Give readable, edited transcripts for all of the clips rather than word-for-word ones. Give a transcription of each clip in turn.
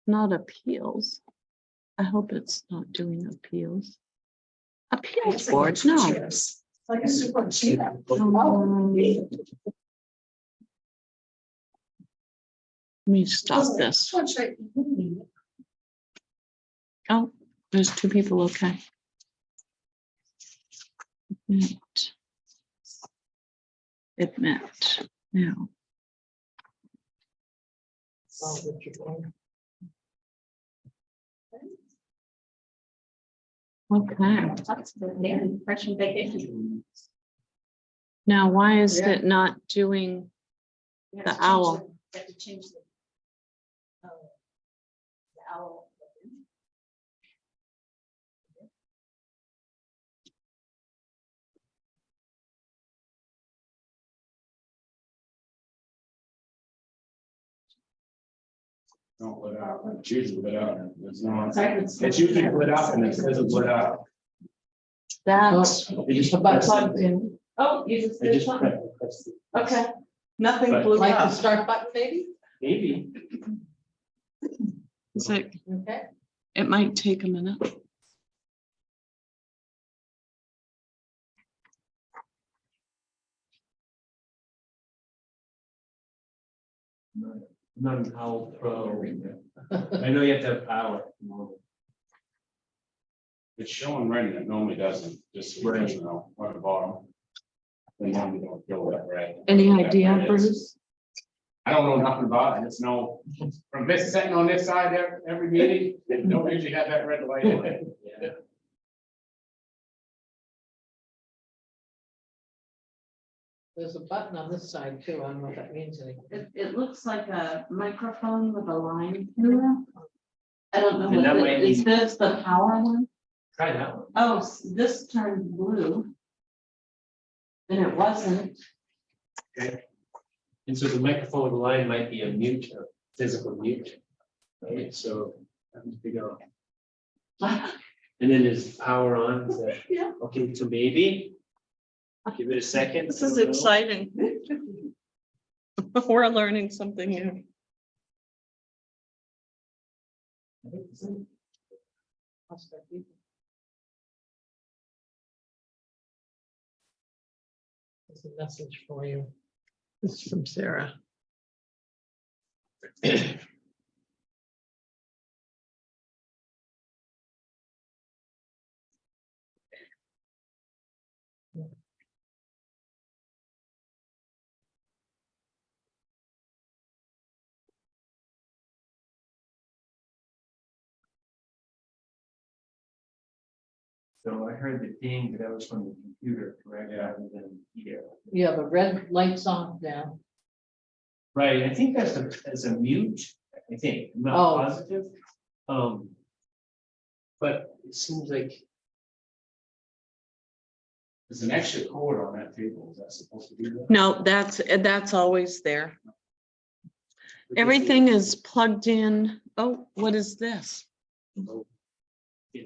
not appeals. I hope it's not doing appeals. Appeals board, no. It's like a super cheap. Let me stop this. Oh, there's two people, okay. Admit now. Okay. Fresh vacation. Now, why is it not doing the owl? You have to change the owl. Don't let out. It's usually lit out. It's not. Sorry, It's usually lit up and it says it's lit out. That's They just plugged in. Oh, you just They did just something. press the- Okay. Nothing But- blew Like the up. start button, maybe? Maybe. it's like, Okay. it might take a minute. Not an Owl Pro. I know you have to have power. It's showing red and it normally doesn't, just so you know, on the bottom. And then we don't feel that red. Any That idea, red is. Bruce? I don't know nothing about it, it's no, from this sitting on this side every meeting, they don't usually have that red light in it. There's a button on this side too. I don't know if that means anything. It looks like a microphone with a line through it. I don't know And that what might is be- this the power one? Try that one. Oh, this turned blue. And it wasn't. And so the microphone line might be a mute, a physical mute. Right, so that must be go. And then is power on, is that, Yeah. okay, so maybe. Give it a second. This is I don't know. exciting. We're learning something new. There's a message for you. This is from Sarah. So I heard the ding, but that was from the computer, correct? Yeah. Rather than here. Yeah, the red light's on now. Right, I think that's a mute, I think, I'm not Oh. positive. But it seems like, There's an extra cord on that table, is that supposed to be there? No, that's always there. Everything is plugged in. Oh, what is this? Yeah,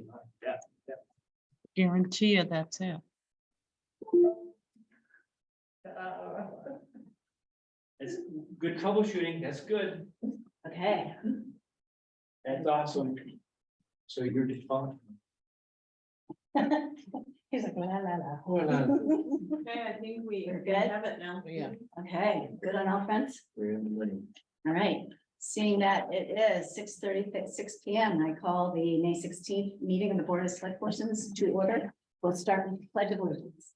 Guarantee you that's it. it's good troubleshooting, that's good, Okay. that's awesome. So you're default. He's like, la, la, la. Okay, I think We're good? have it now. Yeah. Okay, good on all fronts. All right, seeing that it is 6:36 p.m., I call the May 16th meeting of the Board of Select Persons to order. We'll start with the Pledge of Allegiance.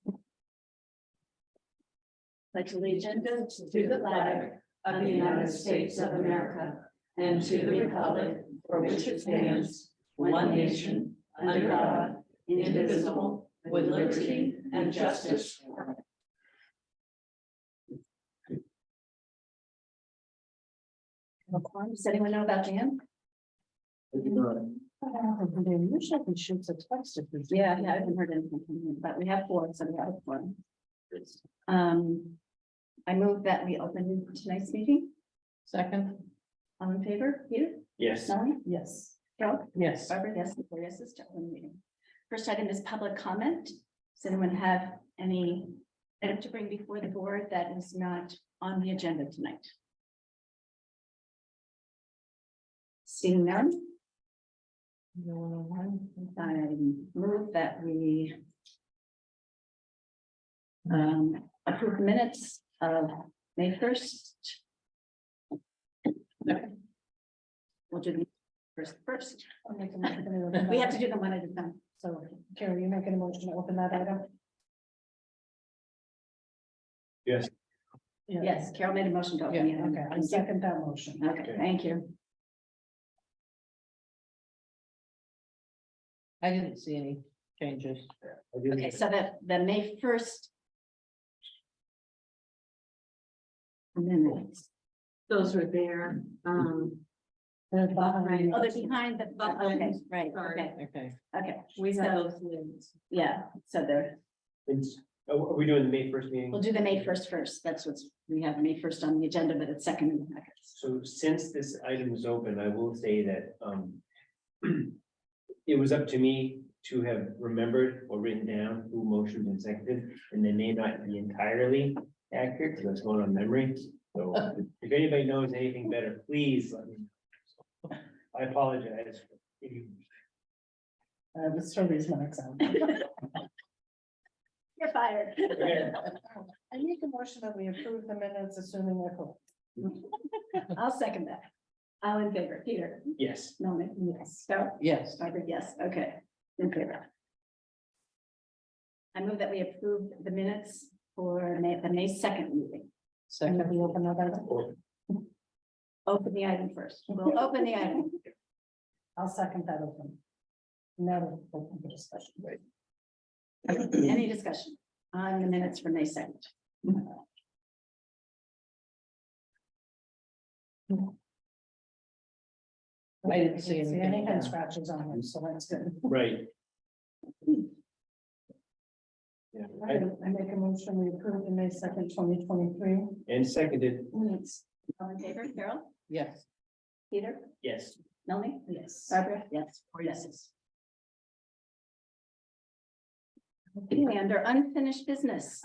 Pledge allegiance to the flag of the United States of America and to the republic for which it stands, one nation, under God, indivisible, with liberty and justice for all. Does anyone know about Dan? Usually shoots a text if there's. Yeah, I haven't heard anything from him, but we have four, so we have four. I move that we open tonight's meeting. Second, All in favor, Peter? Yes. Sally? yes. Joe? Yes. Barbara, yes, the four yeses to open the meeting. First item is public comment. Does anyone have any item to bring before the board that is not on the agenda tonight? Seeing none. I move that we approve the minutes of May 1st. We'll do the first. We have to do them one at a time. So Carrie, you making a motion to open that item? Yes. Yes, Carol made a motion to open. Yeah, the okay, I item. second that motion. Okay, thank you. I didn't see any changes. Okay, so that the May 1st. Minutes. Those are there. They're behind. Oh, they're behind the, okay, right, Sorry. okay, Okay. okay. We So, have those minutes. yeah, so there, Are we doing the May 1st meeting? we'll do the May 1st first. That's what's, we have May 1st on the agenda, but it's second in the packets. So since this item is open, I will say that it was up to me to have remembered or written down who motioned and seconded, and they may not be entirely accurate, because it's going on memory. So if anybody knows anything better, please let me know. I apologize. Let's throw these minutes out. You're fired. I make a motion that we approve the minutes, assuming they're correct. I'll second that. All in favor, Peter, Yes, Melanie, yes, Carol, Yes, Barbara, yes, okay, in favor. I move that we approve the minutes for the May 2nd meeting. And second. we open that item. Open the item first. We'll open the item. I'll second that open. Now we'll open the discussion. Any discussion on the minutes for May 2nd? I didn't see Any anything. head scratches on them, so that's good. right. Yeah, I make a motion, we approve the May 2nd, 2023. and seconded, Minutes. All in favor, Carol, Yes, Peter, yes. Melanie, Yes. Barbara, yes, 4 yeses. Okay, under unfinished business.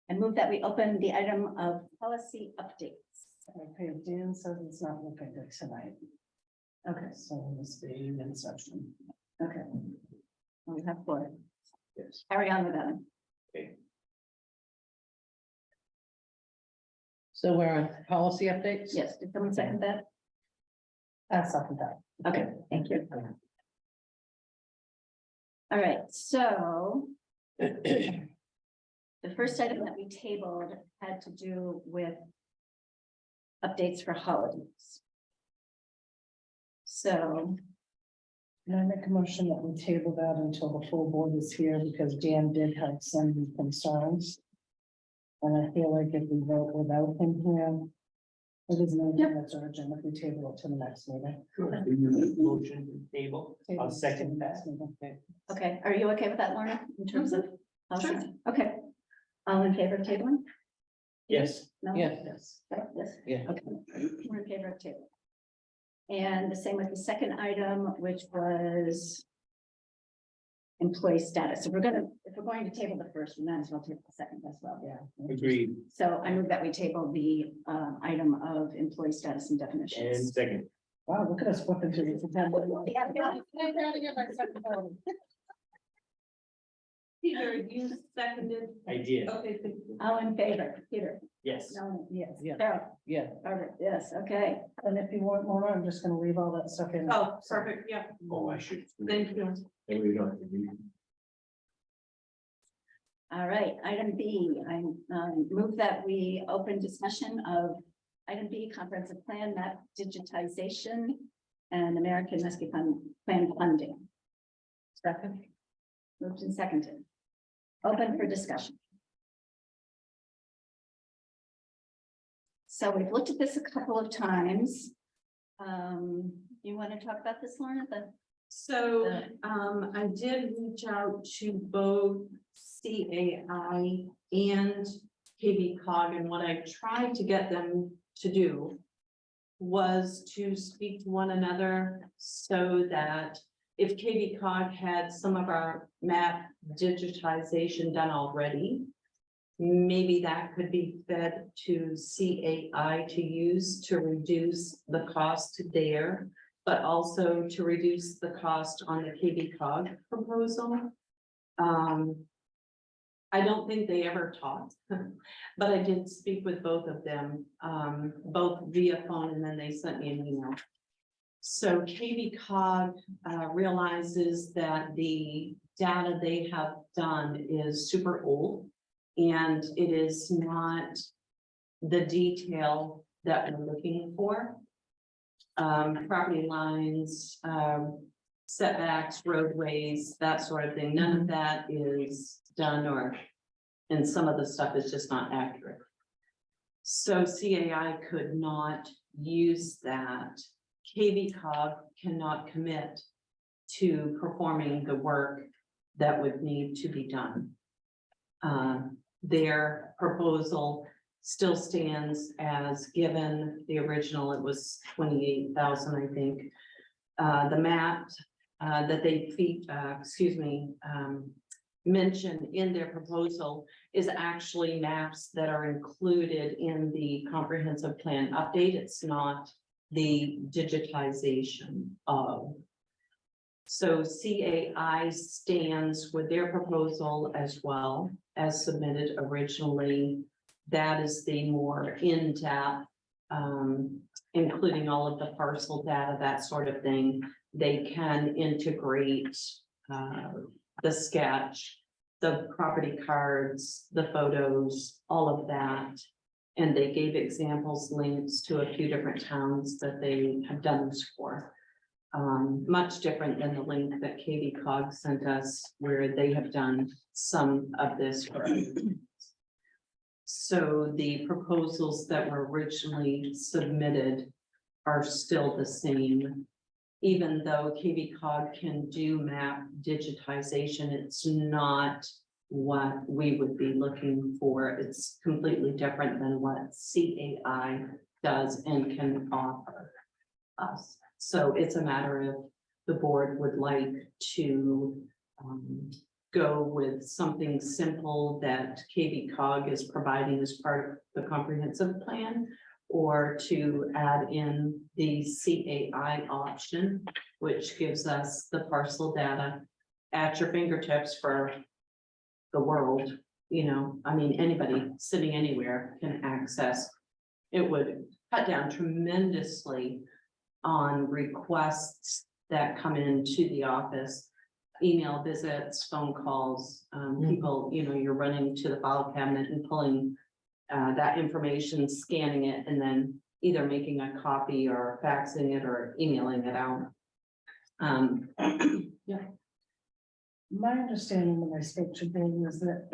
I move that we open the item of policy updates. Okay, Dan says it's not looking good tonight. Okay, so this the evening session. Okay. We have 4. Yes. Carry on with that. so we're on policy updates? Yes, did someone second that? I second that. Okay, thank you. All right, so the first item that we tabled had to do with updates for holidays. So, Can I make a motion that we table that until the full board is here, because Dan did have some concerns. And I feel like if we vote without him here, it isn't anything that's urgent if we table it to the next meeting. Motion to table, I'll second that. okay, are you okay with that, Lorna, in terms of? policy? Okay, all in favor of tabling? Yes, No? Yes. Yes. Yes. Yeah. Okay, we're in favor of table. And the same with the second item, which was employee status. If we're going to table the first, we might as well table the second as well. Yeah. agreed, So I move that we table the item of employee status and and definitions. second, Wow, look at us flipping through these. Peter, you seconded. I did, Okay, thank you. All in favor, Peter? yes. No. Yes, Yeah. Carol? Yeah, Barbara? Yes, okay. and if you want more, I'm just gonna leave all that stuff in. Oh, perfect, yeah, Oh, I should. thank you. There we go. All right, item B, I move that we open discussion of item B, comprehensive plan map digitization and American Rescue Plan funding. second. Moved and seconded. Open for discussion. So we've looked at this a couple of times. You want to talk about this, Lorna? So, I did reach out to both CAI and KB cog, and what I tried to get them to do was to speak to one another so that if KB cog had some of our map digitization done already, maybe that could be fed to CAI to use to reduce the cost there, but also to reduce the cost on the KB cog proposal. I don't think they ever talked, but I did speak with both of them, both via phone, and then they sent me an email. So KB cog realizes that the data they have done is super old, and it is not the detail that we're looking for. Property lines, setbacks, roadways, that sort of thing. None of that is done, and some of the stuff is just not accurate. So CAI could not use that. KB cog cannot commit to performing the work that would need to be done. Their proposal still stands as given. The original, it was 28,000, I think. The map that they mentioned in their proposal is actually maps that are included in the comprehensive plan update. It's not the digitization of. So CAI stands with their proposal as well as submitted originally. That is the more in-depth, including all of the parcel data, that sort of thing. They can integrate the sketch, the property cards, the photos, all of that. And they gave examples, links to a few different towns that they have done this for. Much different than the link that Katie Cog sent us, where they have done some of this for other towns. So the proposals that were originally submitted are still the same. Even though KB cog can do map digitization, it's not what we would be looking for. It's completely different than what CAI does and can offer us. So it's a matter of the board would like to go with something simple that KB cog is providing as part of the comprehensive plan, or to add in the CAI option, which gives us the parcel data at your fingertips for the world. You know, I mean, anybody sitting anywhere can access. It would cut down tremendously on requests that come into the office, email visits, phone calls, people, you know, you're running to the file cabinet and pulling that information, scanning it, and then either making a copy or faxing it or emailing it out. Yeah. My understanding when I spoke to Bill was that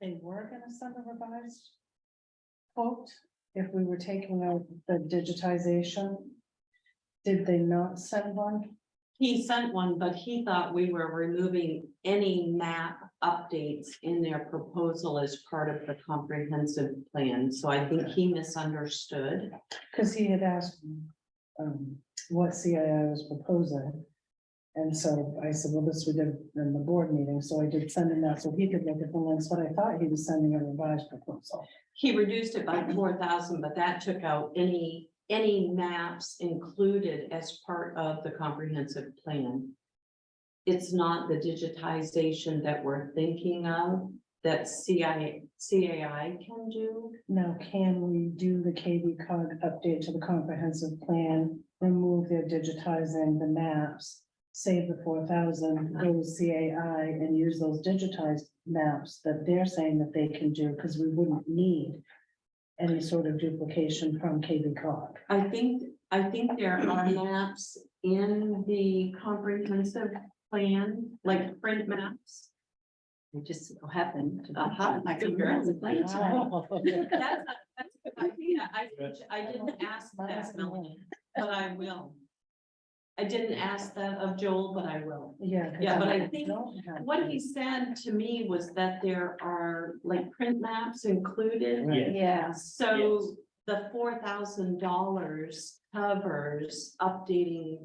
they were gonna send a revised quote if we were taking out the digitization. Did they not send one? He sent one, but he thought we were removing any map updates in their proposal as part of the comprehensive plan. So I think he misunderstood. Because he had asked what CII was proposing. And so I said, well, this we did in the board meeting, so I did send him that so he could look at the links, but I thought he was sending a revised proposal. He reduced it by 4,000, but that took out any maps included as part of the comprehensive plan. It's not the digitization that we're thinking of that CAI can do. Now, can we do the KB cog update to the comprehensive plan, remove their digitizing the maps, save the 4,000, go with CAI and use those digitized maps that they're saying that they can do, because we wouldn't need any sort of duplication from KB cog. I think there are maps in the comprehensive plan, like print maps. I just so happened to have my finger on the plate. That's a good idea. I didn't ask that, Melanie, but I will. I didn't ask that of Joel, but I will. Yeah. Yeah, but I think what he said to me was that there are like print maps included. Yeah. So the $4,000 covers updating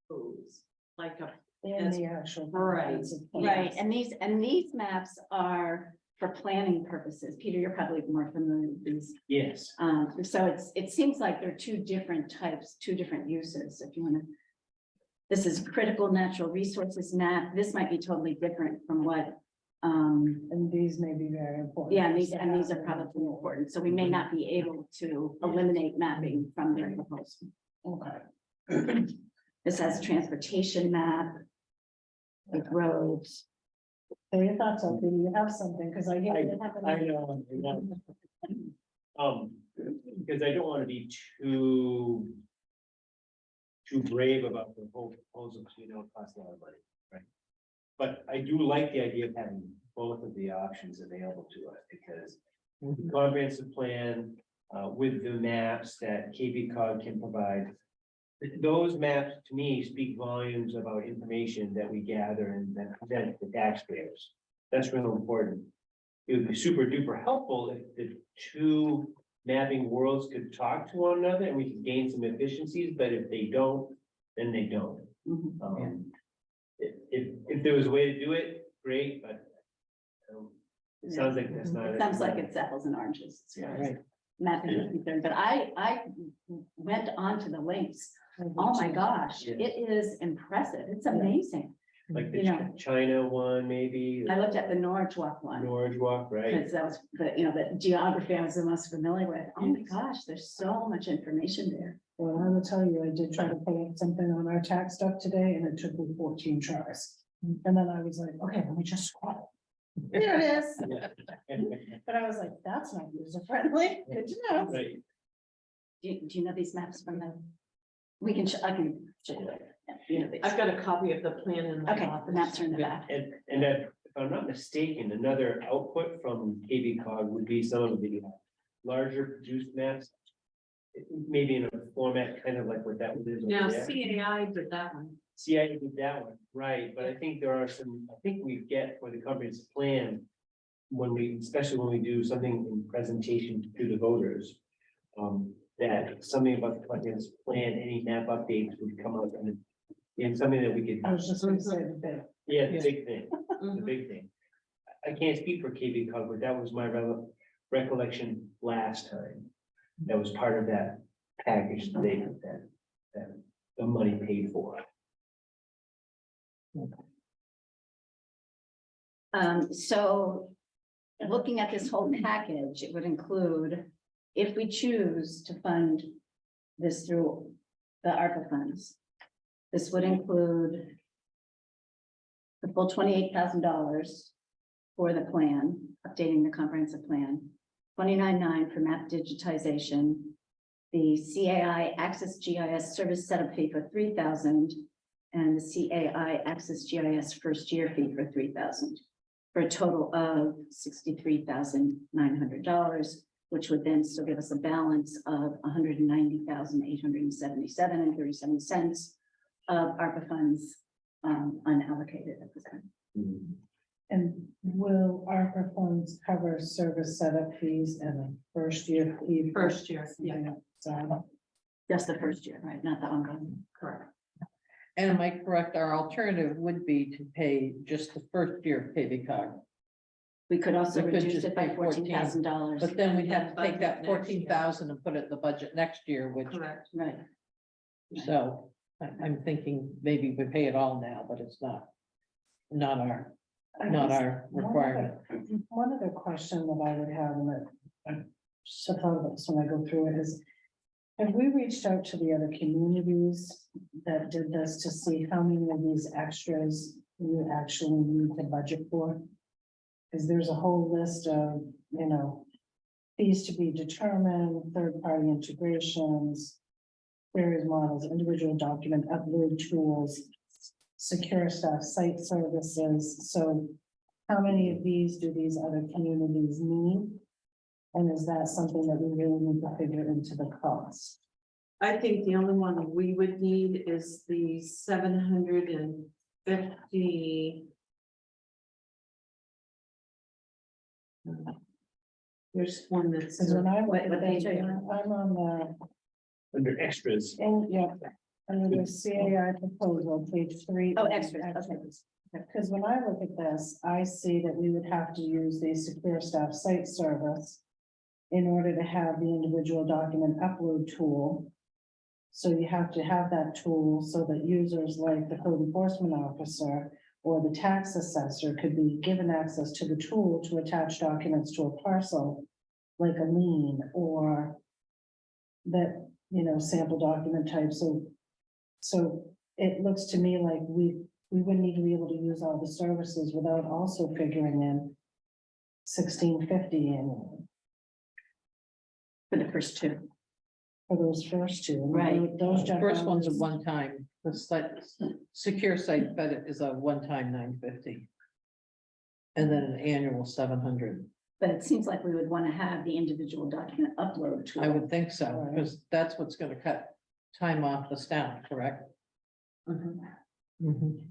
those, like a, In the actual. Right. comprehensive plan. Right, and these maps are for planning purposes, Peter, you're probably more familiar with these. Yes, So it seems like there are two different types, two different uses, if you want to. This is critical natural resources map. This might be totally different from what, And these may be very important. yeah, and these are probably important. So we may not be able to eliminate mapping from their proposal. Okay. This has transportation map with roads. So your thoughts on, do you have something? Because I hear you have. I know. Because I don't want to be too brave about the whole proposal, because we know it costs a lot of money, right? But I do like the idea of having both of the options available to us, because the comprehensive plan, with the maps that KP Cog can provide, those maps to me speak volumes about information that we gather and then present to taxpayers. That's real important. It would be super duper helpful if the two mapping worlds could talk to one another and we could gain some efficiencies, but if they don't, then they don't. If there was a way to do it, great, but it sounds like that's not. It sounds like it's apples and oranges. as far as Right. Mapping is concerned, but I went onto the links. Oh my gosh, Yeah. it is impressive. It's amazing. Like the You know. China one, maybe. I looked at the Norwich Walk one. Norwich Walk, right? Because that was the, the geography I was the most familiar with. Oh my gosh, there's so much information there. Well, I will tell you, I did try to pull up something on our tax stuff today and it took me 14 tries. And then I was like, okay, let me just scroll. There it is. But I was like, that's not user friendly. Good to know. Right. Do you know these maps from the? I can show you later. Yeah, you know these. I've got a copy of the plan in my Okay, the office. maps are in the back. And if I'm not mistaken, another output from KB Cog would be some of the larger produced maps. Maybe in a format kind of like what that is. Now, over there. CAI did that one. CIA did that one, right, but I think there are some, I think we get for the comprehensive plan. When we, especially when we do something in presentation to the voters. That something about the comprehensive plan, any map updates would come up and something that we could. I was just gonna say the bit. Yeah, the big thing, the Mhm. big thing. I can't speak for KB Cog, but that was my recollection last time. That was part of that package that the money paid for. So looking at this whole package, it would include, if we choose to fund this through the ARPA funds, this would include the full $28,000 for the plan, updating the comprehensive plan, $29,900 for map digitization, the CAI Access GIS service setup fee for $3,000, and the CAI Access GIS first year fee for $3,000, for a total of $63,900, which would then still give us a balance of $190,877.37 of ARPA funds unallocated at this time. And will ARPA funds cover service setup fees and a first year fee? First year, Yeah, so Just the first year, right? Not the ongoing. correct. And am I correct? Our alternative would be to pay just the first year of KB Cog. We could also We could reduce just it by pay 14, $14,000. But then we'd have to take Budget that next year. 14,000 and put it in the budget next year, which, Correct. Right. so I'm thinking maybe we pay it all now, but it's not our, not our requirement. one other question that I would have, and that I suppose when I go through it is, have we reached out to the other communities that did this to see how many of these extras you actually need to budget for? Because there's a whole list of, fees to be determined, third-party integrations, various models, individual document upload tools, secure stuff, site services. So how many of these do these other communities need? And is that something that we really need to figure into the cost? I think the only one we would need is the 750. There's one that's. Because when I went, What page are you on? I'm on Under extras, the, under the CAI proposal, page 3. Oh, extras, okay. Because when I look at this, I see that we would have to use the secure staff site service in order to have the individual document upload tool. So you have to have that tool so that users like the code enforcement officer or the tax assessor could be given access to the tool to attach documents to a parcel, like a lien or that, sample document type. So it looks to me like we wouldn't even be able to use all the services without also figuring in $16.50 annually For the first two. for those first two. And Right. Those The jump first on one's a this- one-time, the secure site, but it is a one-time 950. And then an annual 700. But it seems like we would want to have the individual document upload tool. I would think so, because that's what's gonna cut time off the staff, correct? Mhm.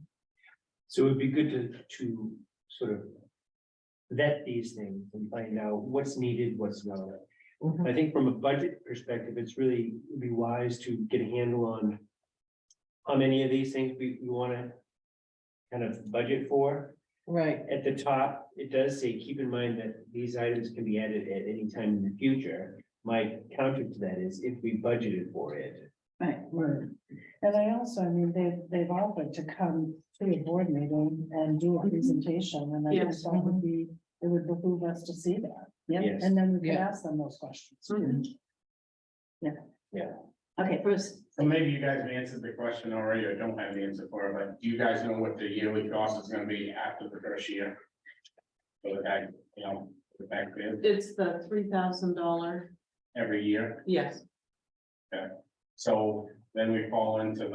So it'd be good to sort of vet these things and find out what's needed, what's not. Mhm. I think from a budget perspective, it's really would be wise to get a handle on how many of these things we wanna kind of budget for. Right, At the top, it does say, keep in mind that these items can be added at any time in the future. My counter to that is if we budgeted for it. Right. Right. And I also, they've offered to come to a board meeting and do a presentation, and I think Yes. that would be, it would behoove us to see that. Yep. Yes. And then we can Yeah. ask them those questions. Okay, Bruce. So maybe you guys have answered the question already, or don't have the answer for it, but do you guys know what the yearly cost is gonna be after the first year? For the back, the back bid It's the $3,000, every year, yes. so then we fall into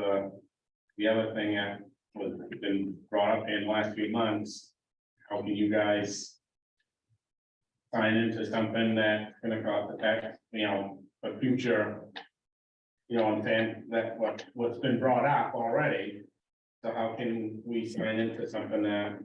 the other thing that was been brought up in the last few months. How can you guys sign into something that's gonna cost the tax, for future? I'm saying that what's been brought up already. So how can we sign into something that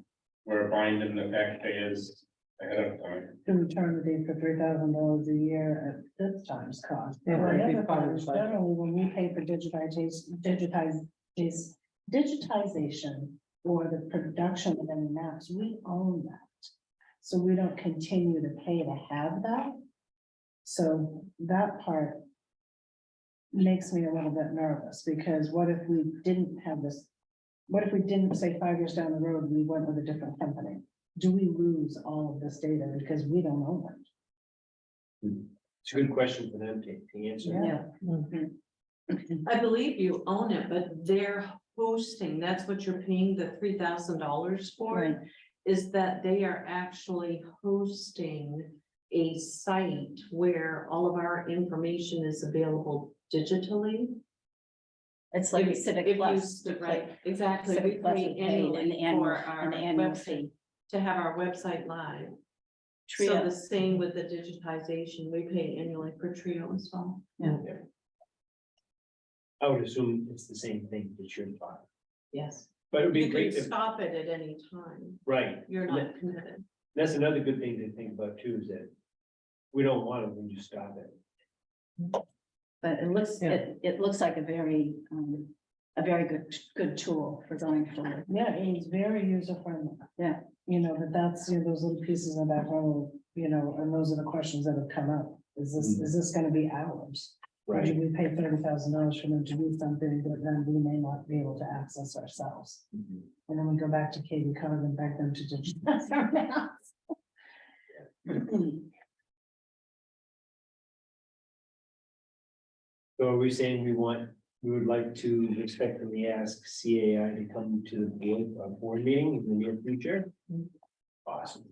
we're binding the taxpayers ahead of time? To return the date for $3,000 a year at this time's cost. Yeah, And the that'd be other part thing of is the- generally, when we pay for digitization or the production of any maps, we own that. So we don't continue to pay to have that. So that part makes me a little bit nervous, because what if we didn't have this? What if we didn't, say, 5 years down the road, we went with a different company? Do we lose all of this data because we don't own it? It's a good question for them to answer. Yeah. Mhm. I believe you own it, but they're hosting, that's what you're paying the $3,000 for. Right. Is that they are actually hosting a site where all of our information is available digitally. It's like If- Civic if you Plus. st- Right, exactly. We Civic Plus pay would pay annually an annual, for our an annual website, fee. to have our website live. So Trio. the same with the digitization, we pay annually for Trio as well. I would assume it's the same thing that you're talking, Yes. but it would be You can great if, stop it at any time. right, You're not committed. that's another good thing to think about too, is that we don't want it, we can just stop it. But it looks, Yeah. it looks like a very good tool for going forward. Yeah, it's very user friendly. Yeah. But that's, those little pieces in that hole, and those are the questions that have come up. Is this gonna be ours? Or do we pay $30,000 for them to do something that then we may not be able to access ourselves? Mhm. And then we go back to Katie Cog and beg them to digitize our maps. So are we saying we would like to respectfully ask CAI to come to the board meeting in the near future? Awesome,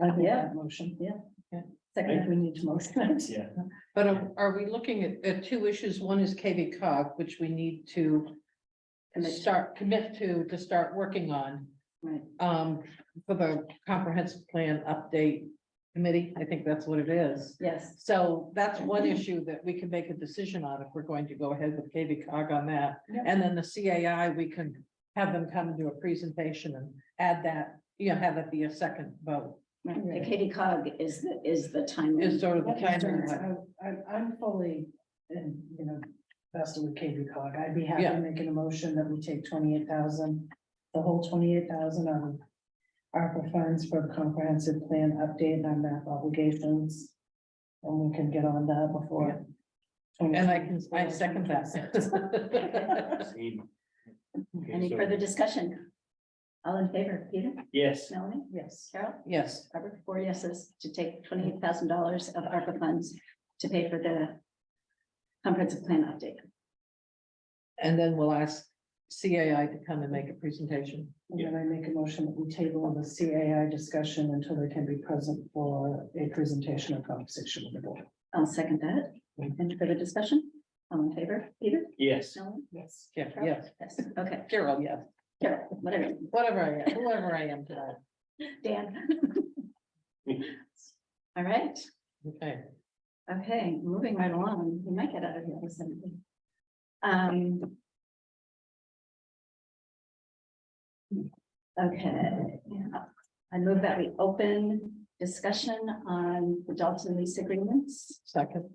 I think Yeah. that motion, I Second, think we need to motion it. yeah. But are we looking at two issues? One is KV cog, which we need to commit to start working on. right, For the comprehensive plan update committee, I think that's what it is. yes, So that's one issue that we can make a decision on if we're going to go ahead with KV cog on that. Yep. And then the CAI, we can have them come and do a presentation and add that, have it be a second vote. right. The Katie Cog is the time. Is sort of the Yeah, timing. I'm fully, vested with KV Cog. I'd be happy Yeah. making a motion that we take 28,000 the whole 28,000 on ARPA funds for comprehensive plan update on map obligations. And we can get on that before. And I second that. Same. Okay, Any so- further discussion? All in favor, Peter, Yes, Melanie, Yes. Carol, Yes, Robert, 4 yeses to take $28,000 of ARPA funds to pay for the comprehensive plan update. and then we'll ask CAI to come and make a presentation. And then I make a motion that we table the CAI discussion until they can be present for a presentation or conversation with the board. I'll second that. Any further discussion? All in favor, Peter, yes. Melanie? Yes. Yeah, Carol? yes, Yes, okay, Carol, yes, Carol, whatever, whatever I am, whoever I am today. Dan. All right, Okay, okay, moving right along, we might get out of here with something. Okay, I move that we open discussion on the Dalton lease agreements. second,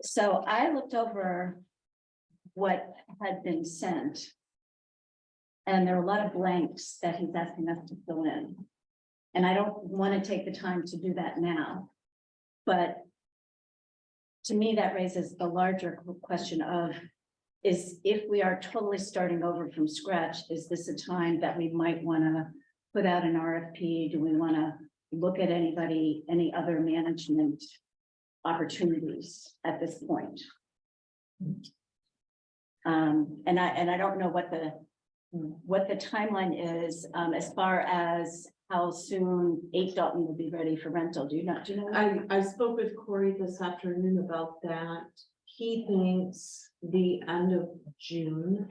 So I looked over what had been sent. And there are a lot of blanks that he's asking us to fill in. And I don't want to take the time to do that now. But to me, that raises the larger question of, is if we are totally starting over from scratch, is this a time that we might want to put out an RFP? Do we want to look at anybody, any other management opportunities at this point? And I don't know what the timeline is, as far as how soon 8 Dalton will be ready for rental. Do you know? I spoke with Corey this afternoon about that. He thinks the end of June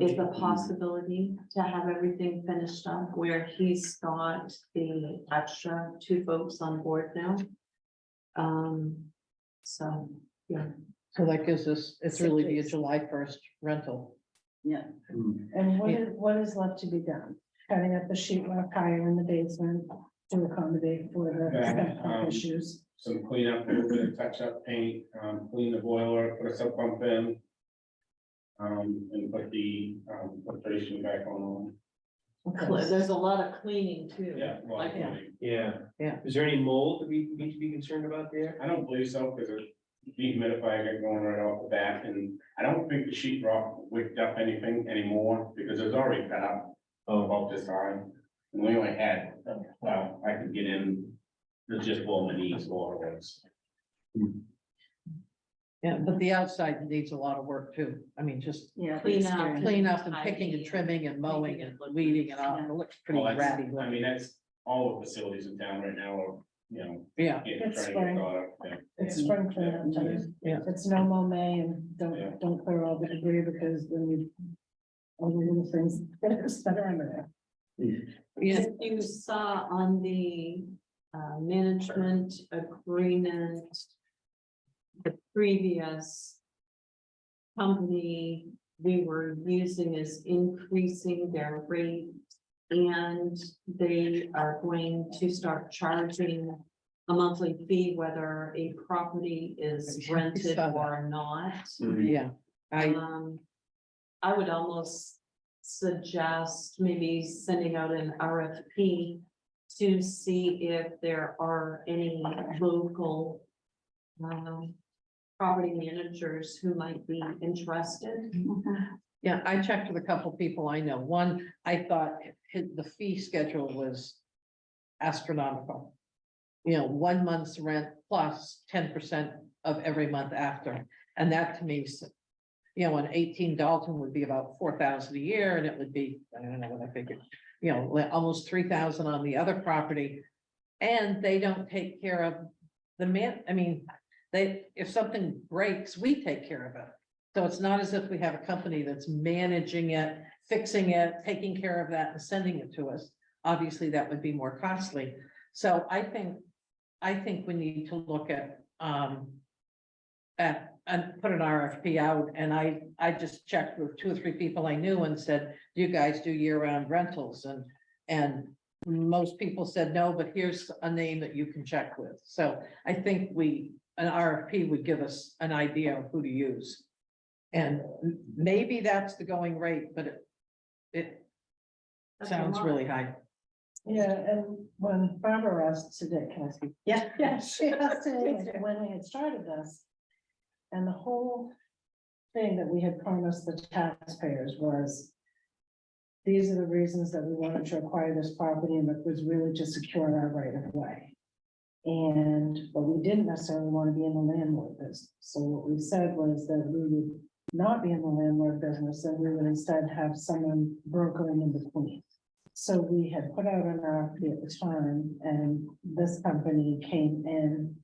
is a possibility to have everything finished up, where he's got the extra 2 folks on board now. So, yeah. so that gives us, it's really be a July 1st rental. Yeah, And what is left to be done? Cutting up the sheet rock higher in the basement to accommodate for the Yeah, septic issues. Some cleanup, a little bit of touch up paint, clean the boiler, put a sub pump in. And put the filtration back on. There's a lot of cleaning too. Yeah. well, Like, yeah. Yeah. Yeah. Is there any mold that we need to be concerned about there? I don't believe so, because the dehumidifier got going right off the bat, and I don't think the sheet rock wicked up anything anymore, because it was already cut up about this time. And we only had, well, I could get in, it's just below my knees, water was. Yeah, but the outside needs a lot of work too. I mean, just yeah. Clean up. clean up and picking and trimming and mowing and weeding and all. It looks pretty Well, that's- ratty. I mean, that's all the facilities in town right now, are, you know, Yeah, getting It's trying to fine. get caught up. Yeah. It's spring cleanup time. Yeah. It's no mow May and Yeah. don't clear all the debris because then you. All the little things that are under there. yeah, If you saw on the management agreement, the previous company we were using is increasing their rate, and they are going to start charging a monthly fee whether a property is rented saw that. or not. yeah. I would almost suggest maybe sending out an RFP to see if there are any local property managers who might be interested. Yeah, I checked with a couple people I know. One, I thought the fee schedule was astronomical. You know, 1 month's rent plus 10% of every month after. And that to me, you know, an 18 Dalton would be about 4,000 a year, and it would be, I don't know what I figured, you know, almost 3,000 on the other property. And they don't take care of the I mean, if something breaks, we take care of it. So it's not as if we have a company that's managing it, fixing it, taking care of that and sending it to us. Obviously, that would be more costly. So I think we need to look at and put an RFP out, and I just checked with 2 or 3 people I knew and said, do you guys do year-round rentals? And most people said no, but here's a name that you can check with. So I think we an RFP would give us an idea of who to use. And maybe that's the going rate, but it That's a sounds lot. really high. Yeah, and when Barbara asked today, can I speak? Yeah. She asked today when we had started this. And the whole thing that we had promised the taxpayers was. These are the reasons that we wanted to acquire this property, and it was really to secure our right of way. And, but we didn't necessarily want to be in the landlord business. So what we said was that we would not be in the landlord business, and we would instead have someone brokering in between. So we had put out an RFP at the time, and this company came in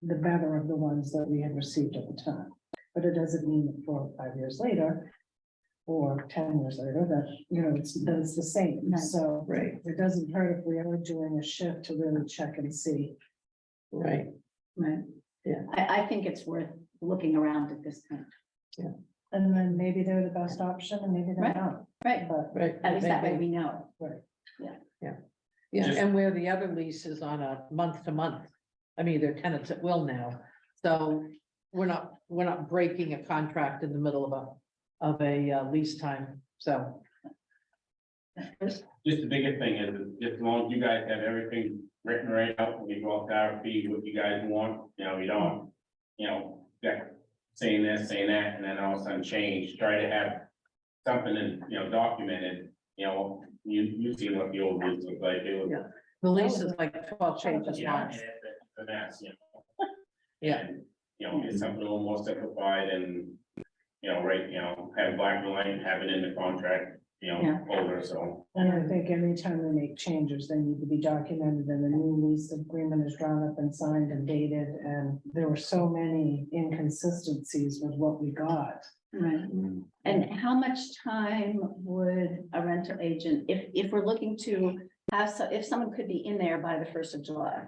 the better of the ones that we had received at the time. But it doesn't mean that 4 or 5 years later, or 10 years later, that, you know, it's the same. Right. So Right. it doesn't hurt if we are doing a shift to really check and see. Right. Right. Yeah. I think it's worth looking around at this point. And then maybe they're the best option, and maybe they're Right. not, Right, but. Right. at least that way Maybe. we know. Yeah, Just- and where the other lease is on a month to month. I mean, they're tenants at will now, so we're not breaking a contract in the middle of a lease time, so. Just the biggest thing is, as long as you guys have everything written right out, when you go up to RFP, what you guys want, you know, you don't, you know, yeah, saying this, saying that, and then all of a sudden change, try to have something in, you know, documented, you know, you see what the old lease looked like, it was. Yeah. The lease is like 12 pages Yeah, long. and it's a mess, you know. Yeah. And, you know, it's something a little more simplified and, you know, right, you know, have black and white, have it in the contract, you know, Yeah. folder, so. And I think anytime we make changes, they need to be documented, and the new lease agreement is drawn up and signed and dated, and there were so many inconsistencies with what we got. Right. And how much time would a rental agent, if we're looking to have, if someone could be in there by the 1st of July,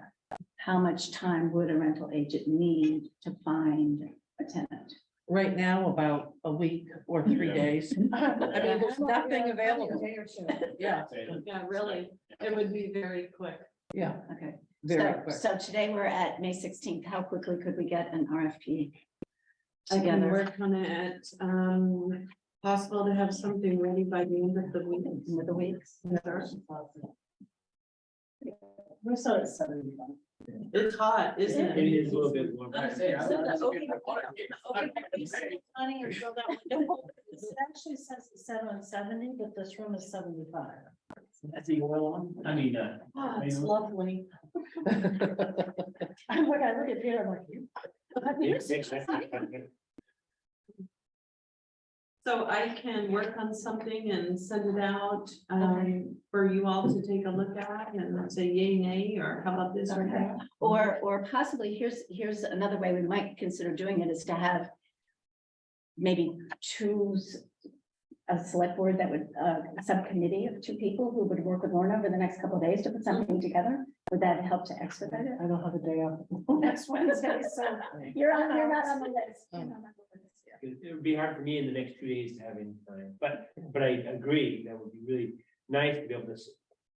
how much time would a rental agent need to find a tenant? Right now, about a week or 3 Yeah. days. I mean, there's nothing available. Day or two. Yeah, Yeah, really, it would be very quick. yeah, Okay, very so, quick. so today we're at May 16th. How quickly could we get an RFP? I can Together. work on it, possible to have something ready by the end of the week. With the weeks? We saw it 75. It's hot, isn't It it? is a little bit warm. It actually says it's set on 70, but this room is 75. That's the oil one, I mean, Oh, it's lovely. I'm like, I look at here, I'm like, you. So I can work on something and send it out, for you all to take a look at and say yay, nay, or how about this or Okay. that? Or possibly, here's another way we might consider doing it, is to have maybe choose a select board that would, a subcommittee of 2 people who would work with Lorna over the next couple of days to put something together. Would that help to expedite it? I don't have a day off. Next Wednesday, so you're not on the list. Oh. You're not on the list, yeah. it would be hard for me in the next 2 days to have any time, but I agree, that would be really nice to be able to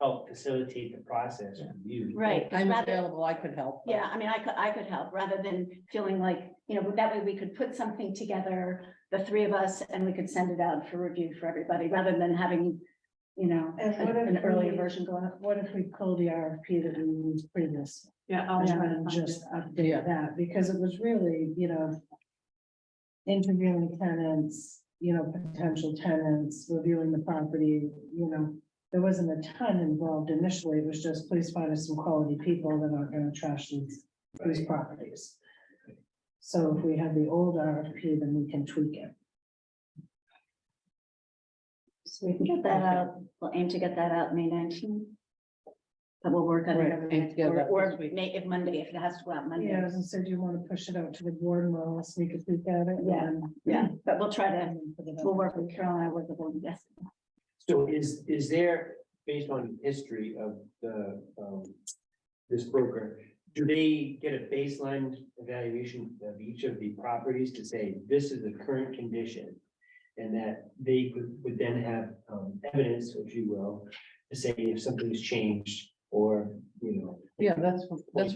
help facilitate the process for you. Right. I'm rather- available, I could help. Yeah, I mean, I could help, rather than feeling like, you know, that way we could put something together, the 3 of us, and we could send it out for review for everybody, rather than having, you know, And what if an earlier we- version go out. What if we pull the RFP that we used previously? Yeah, I'll try to And find just it. update that, because it was really, you know, interviewing tenants, you know, potential tenants, reviewing the property, you know, there wasn't a ton involved initially. It was just, please find us some quality people that aren't gonna trash these properties. So if we have the old RFP, then we can tweak it. So we can get that out, we'll aim to get that out May 19th. But we'll work on Right, it, aim to get it out or this week. if Monday, if it has to go out Monday. Yeah, as I said, you wanna push it out to the board, and we'll sneak a peek at it. Yeah, and- Yeah, but we'll try to, and then put it up. we'll work with Carol and I work with them, yes. So is there, based on history of the, this broker, do they get a baseline evaluation of each of the properties to say, this is the current condition? And that they would then have, evidence, if you will, to say if something's changed, or, you know. Yeah, that's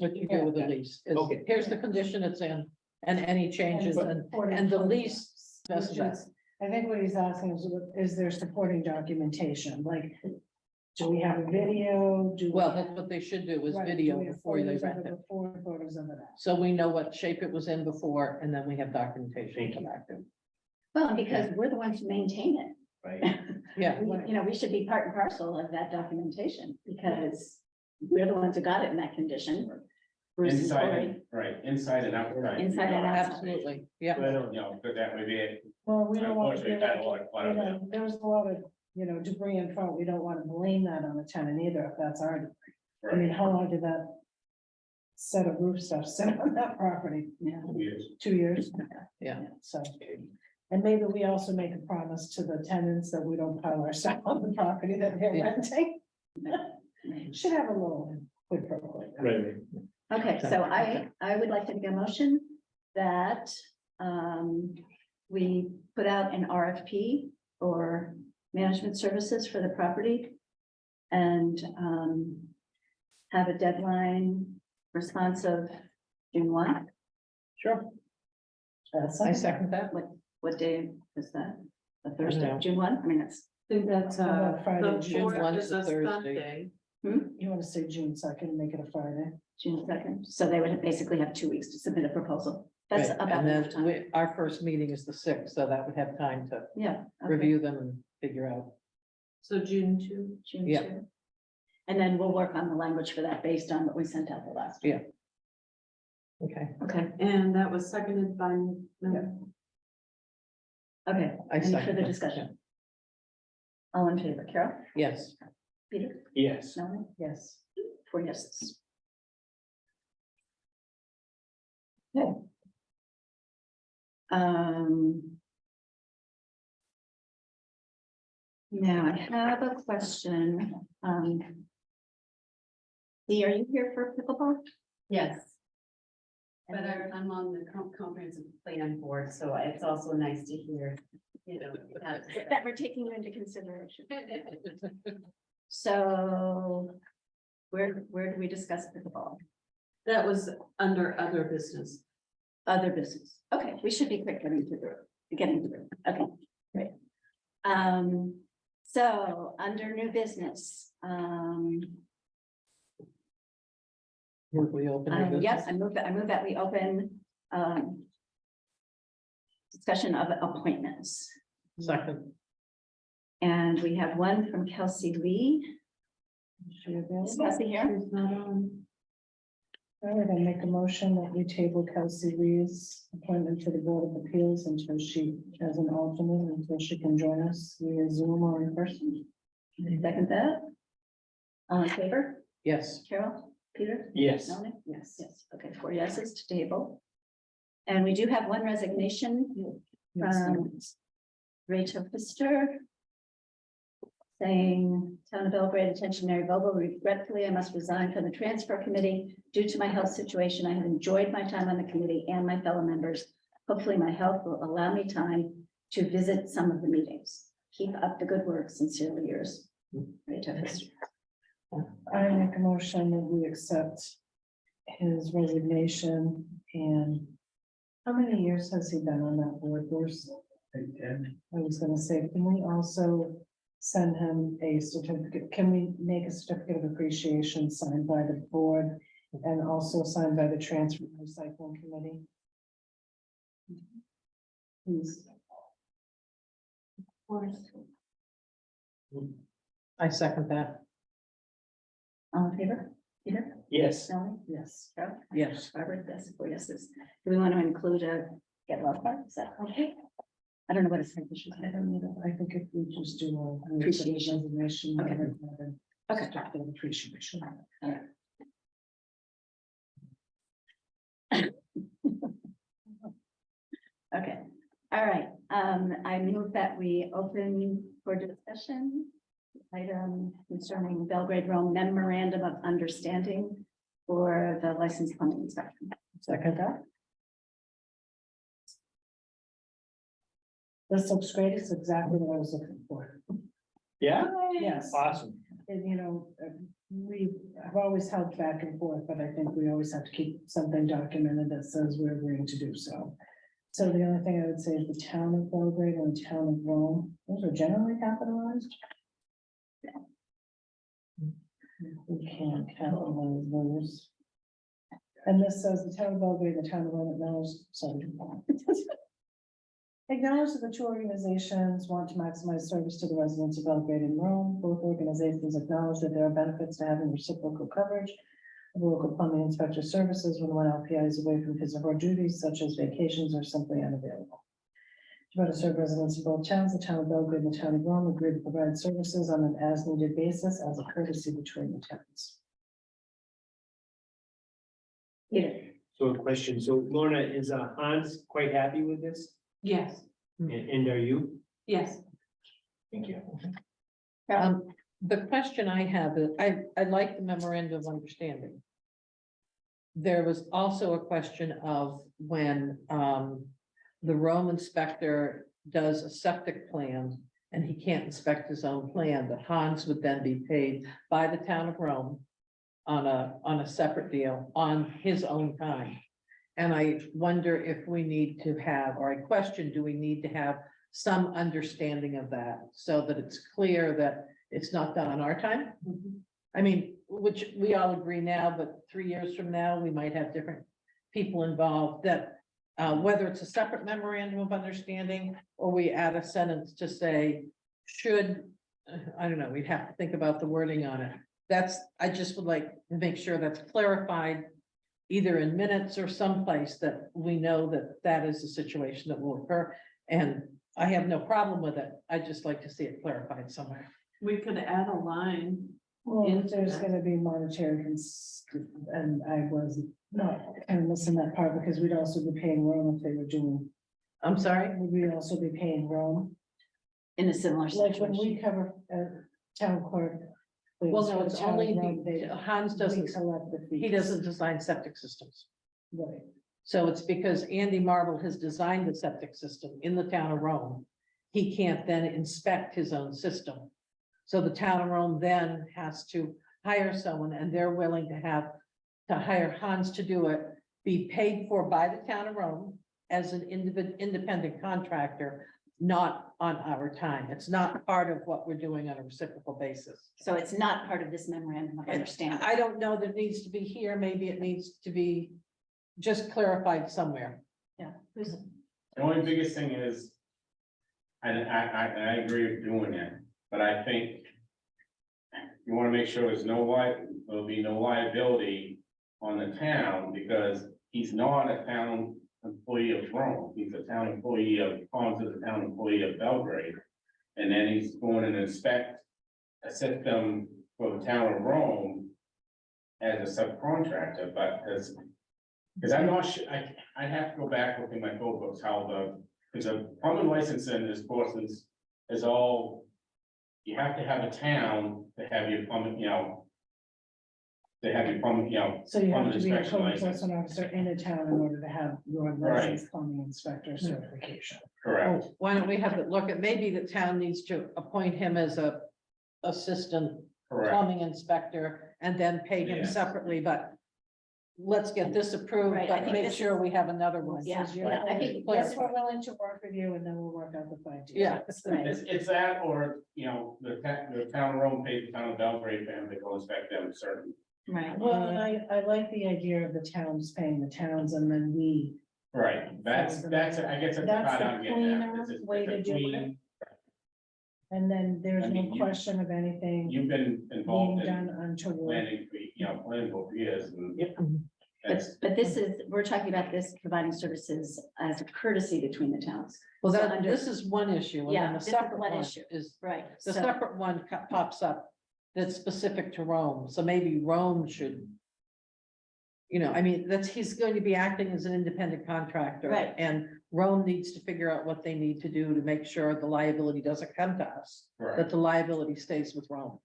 what you do with the lease. is Okay. Here's the condition it's in and any changes and the lease specifies. I think what he's asking is there supporting documentation, like, do we have a video? Do we Well, have- that's what they should do is Right, video do we have before they photos of rent it it. before, photos of it after? So we know what shape it was in before and then we have documentation. Thank to you. back it. Well, because we're the ones who maintain it. Right, Yeah, You know, we should be part and parcel of that documentation because we're the ones who got it in that condition. Bruce and Inside, Cory. and- right, inside and outside. Inside and outside. absolutely. Yeah. but I don't, You know, but that would be it. Well, we don't want to Unfortunately, give that it, lot you know, there was a lot of, debris in front. We don't want to blame that on the tenant either, if that's our, I mean, how long did that set of roof stuff sit on that property? Yeah. 2 years. 2 years? Yeah. So, and maybe we also make a promise to the tenants that we don't pile our stuff on the property that they're Yeah. renting. Should have a little quid pro quo. right, Okay, so I would like to make a motion that we put out an RFP for management services for the property. And have a deadline response of June 1. Sure. I second that. What day is that? The Thursday, know. June 1? I mean, it's, I think that's, Friday, the June 4th 1 is is a a Thursday. Sunday. You want to say June 2nd and make it a Friday? June 2nd. So they would basically have 2 weeks to submit a proposal. That's Right, about and enough then time. our first meeting is the 6th, so that would have time to Yeah. okay. review them and figure out. So June 2. June Yeah. 2. And then we'll work on the language for that based on what we sent out the last. Yeah. Okay, Okay, And that was seconded by. okay. I Any second further that, discussion? All in favor, Carol? yes. Peter? yes. No? Yes. 4 yeses. Okay. Now I have a question. Lee, are you here for pickleball? Yes, but I'm on the comprehensive plan board, so it's also nice to hear, That we're taking you into consideration. So where do we discuss pickleball? That was under other business. Other business. Okay, we should be quick getting through. Okay, great. So under new business, Would we open your business? yes, I move that we open discussion of appointments. Second, And we have one from Kelsey Lee. Is Kelsey here? She's not on. All right, I make a motion that we table Kelsey Lee's appointment to the Board of Appeals until she, as an alternate, until she can join us via Zoom or in person. Second that. All in favor? yes. Carol, Peter? Yes, Melanie? Yes. Okay, 4 yeses to table. And we do have one resignation from Rachel Pfister. Saying, Town of Belgrade, attention Mary Vogel, regretfully, I must resign from the transfer committee due to my health situation. I have enjoyed my time on the committee and my fellow members. Hopefully my health will allow me time to visit some of the meetings. Keep up the good work. Sincerely yours. Rachel Pfister. I make a motion that we accept his resignation and how many years has he been on that board, Bruce? I was gonna say, can we also send him a certificate? Can we make a certificate of appreciation signed by the board and also signed by the transfer and recycling committee? Please. I second that, All in favor? Peter? yes, Melanie? Yes. Carol? yes. Barbara, yes, 4 yeses. Do we want to include a get well card? Is that okay? I don't know what it's. I don't know, I think if we just do a. Appreciation. Resignation. Okay. Okay. Certificate of appreciation. Okay, all right, I move that we open for discussion. Item concerning Belgrade Rome memorandum of understanding for the license plumbing inspection. Second that, This looks great. It's exactly what I was looking for. yeah, Yes. awesome. And, I've always held back and forth, but I think we always have to keep something documented that says we're agreeing to do so. So the only thing I would say is the town of Belgrade and the town of Rome, those are generally capitalized. We can't capitalize those. And this says the town of Belgrade, and the town of Rome acknowledge, sorry. Acknowledge that the two organizations want to maximize service to the residents of Belgrade and Rome. Both organizations acknowledge that there are benefits to having reciprocal coverage of local plumbing inspector services when one LPI is away from his or her duties, such as vacations, or simply unavailable. To better serve residents of both towns, the town of Belgrade and the town of Rome agree to provide services on an as-needed basis as a courtesy between the towns. So a question, so Lorna, is Hans quite happy with this? Yes, And are you? yes. Thank you. The question I have is, I like the memorandum of understanding. There was also a question of when, the Rome inspector does a septic plan and he can't inspect his own plan, that Hans would then be paid by the town of Rome on a separate deal on his own time. And I wonder if we need to have, or I question, do we need to have some understanding of that so that it's clear that it's not done on our time? I mean, which we all agree now, but 3 years from now, we might have different people involved that whether it's a separate memorandum of understanding or we add a sentence to say, should, I don't know, we'd have to think about the wording on it. I just would like to make sure that's clarified either in minutes or someplace that we know that that is the situation that will occur. And I have no problem with it. I'd just like to see it clarified somewhere. We could add a line. Well, there's gonna be monetary and I was not kind of missing that part because we'd also be paying Rome if they were doing, I'm sorry? would we also be paying Rome? In a similar Like when situation. we cover town clerk. Well, no, for it's town only, Rome, they- Hans we doesn't, collect the fees. he doesn't design septic systems. Right, So it's because Andy Marble has designed the septic system in the town of Rome. He can't then inspect his own system. So the town of Rome then has to hire someone and they're willing to hire Hans to do it, be paid for by the town of Rome as an independent contractor, not on our time. It's not part of what we're doing on a reciprocal basis. So it's not part of this memorandum of understanding. I don't know that it needs to be here. Maybe it needs to be just clarified somewhere. Yeah. The only biggest thing is, and I agree with doing it, but I think you want to make sure there'll be no liability on the town because he's not a town employee of Rome. He's a town employee of, Hans is a town employee of Belgrade. And then he's going to inspect a system for the town of Rome as a subcontractor, but because I'm not sure, I have to go back look in my code books how because the plumbing licensing is, of course, is all, you have to have a town to have your plumbing, to have your plumbing, so you have plumbing to be a inspection code license. enforcement officer in a town in order to have your Right. licensed plumbing inspector certification. Correct, Well, why don't we have it look at, maybe the town needs to appoint him as a assistant correct. plumbing inspector and then pay him Yeah. separately, but let's get this approved, Right, I but think make this sure we have another one. Yeah, Says you're- yeah, I think Yes, we're willing to work with you and then we'll work out the fine details. Yeah. Right. It's that, or, the town of Rome pays the town of Belgrade for him to go inspect them certain. Right. Well, and I like the idea of the towns paying the towns and then we, Right, that's, I guess that's the That's part the I'm getting at. cleaner It's a- way it's a to do it. clean- and then there's I no mean, question of anything You've been being involved in done untoward. planning, planning for years and. Yep. That's, But this is, we're talking about this providing services as a courtesy between the towns. Well, So that, under- this is one issue, and Yeah, then the this is separate one one issue. is, Right. the so- separate one pops up that's specific to Rome, so maybe Rome should. I mean, he's going to be acting as an independent contractor. Right. And Rome needs to figure out what they need to do to make sure the liability doesn't come to us, that correct, the liability stays with Rome.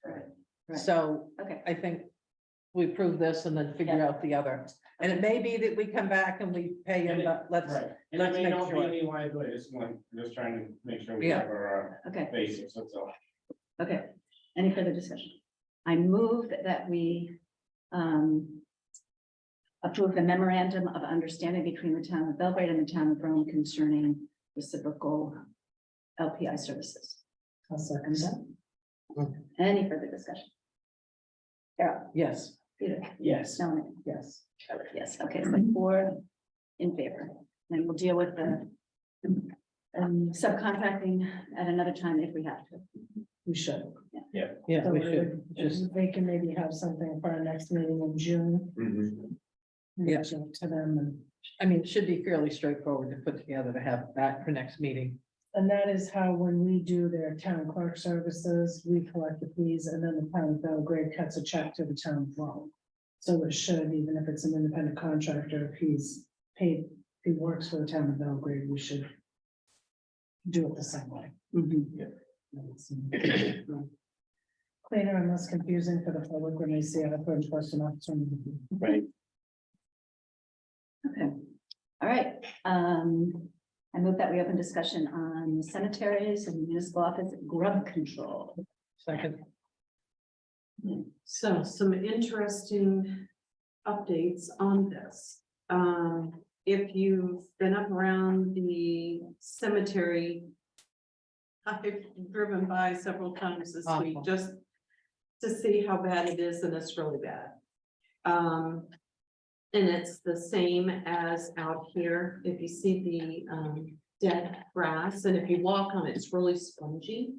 right. Right. So Okay. I think we prove this and then figure Yeah. out the other. And it may be that we come back and we pay him, but let's, Right, and it let's may make not be sure. any liability, just trying to make sure we Yeah. have our Okay, basics, that's all. okay. Any further discussion? I move that we approve the memorandum of understanding between the town of Belgrade and the town of Rome concerning reciprocal LPI services. I'll second that. Any further discussion? Carol, Yes, Peter, Yes. Melanie, Yes. Charlotte, yes, okay, so 4 in favor. And we'll deal with the subcontracting at another time if we have to. We should. yeah, So we should just, if they can maybe have something for our next meeting in June. Mhm. Yeah. reach out to them I mean, it should be fairly straightforward to put together to have that for next meeting. and that is how, when we do their town clerk services, we collect the fees and then the town of Belgrade cuts a check to the town of Rome. So it should, even if it's an independent contractor, if he's paid, if he works for the town of Belgrade, we should do it the same way. Cleaner and less confusing for the public when they see our code enforcement officer. Right. Okay, all right. I move that we open discussion on cemeteries and municipal office grub control. Second, So some interesting updates on this. If you've been up around the cemetery, I've driven by several times this week, Awful. just to see how bad it is, and it's really bad. And it's the same as out here. If you see the dead grass, and if you walk on it, it's really spongy.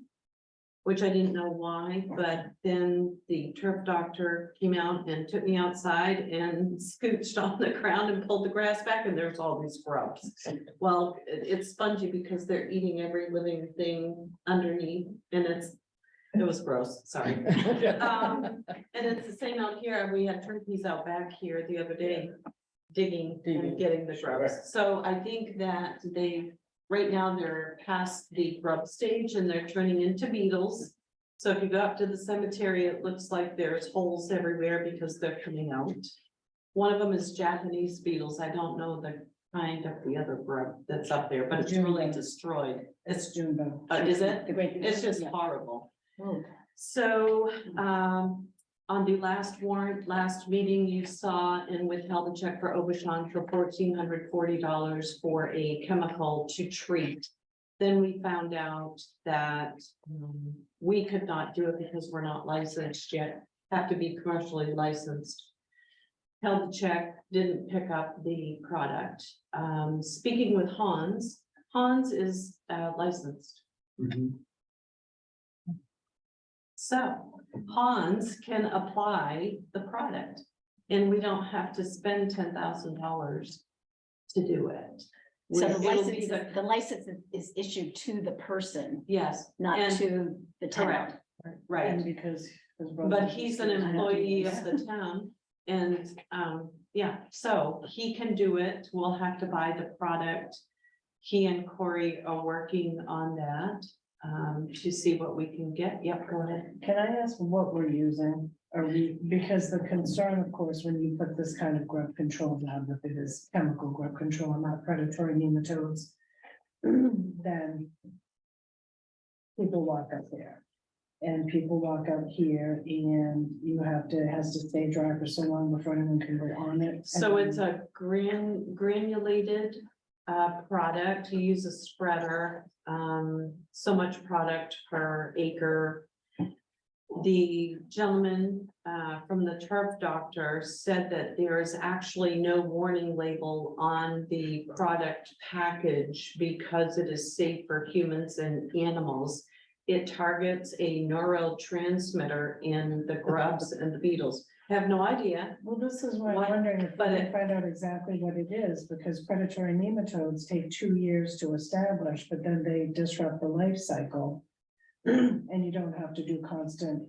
Which I didn't know why, but then the turf doctor came out and took me outside and scooched on the ground and pulled the grass back, and there's all these grubs. Well, it's spongy because they're eating every living thing underneath, and it was gross, sorry. And it's the same out here. We had turkeys out back here the other day digging and getting the grubs. So I think that right now they're past the grub stage and they're turning into beetles. So if you go up to the cemetery, it looks like there's holes everywhere because they're coming out. One of them is Japanese beetles. I don't know the kind of the other grub that's up there, but it's really destroyed. It's June though. Is it? The great. It's just Yeah. horrible. Oh, So, on the last warrant, last meeting, you saw and withheld a check for Obashan for $1,440 for a chemical to treat. Then we found out that we could not do it because we're not licensed yet, have to be commercially licensed. Held the check, didn't pick up the product. Speaking with Hans is licensed. Mhm. So Hans can apply the product and we don't have to spend $10,000 to do it. So the It'll be license, the license is issued to the person, Yes, not And- to the town. correct, And right. because. But he's an employee of the town and, yeah, so he can do it. We'll have to buy the product. He and Corey are working on that, to see what we can get. Yep, go ahead. Can I ask what we're using? Are we, because the concern, of course, when you put this kind of grub control down, that it is chemical grub control, and not predatory nematodes. Then. People walk up there. And people walk up here and you have to, it has to stay dry for so long before anyone can go on it. So And it's a granulated product. You use a spreader, so much product per acre. The gentleman from the turf doctor said that there is actually no warning label on the product package because it is safe for humans and animals. It targets a neurotransmitter in the grubs and the beetles. Have no idea. Well, this is why What- I'm wondering if we but can it- find out exactly what it is, because predatory nematodes take 2 years to establish, but then they disrupt the life cycle. And you don't have to do constant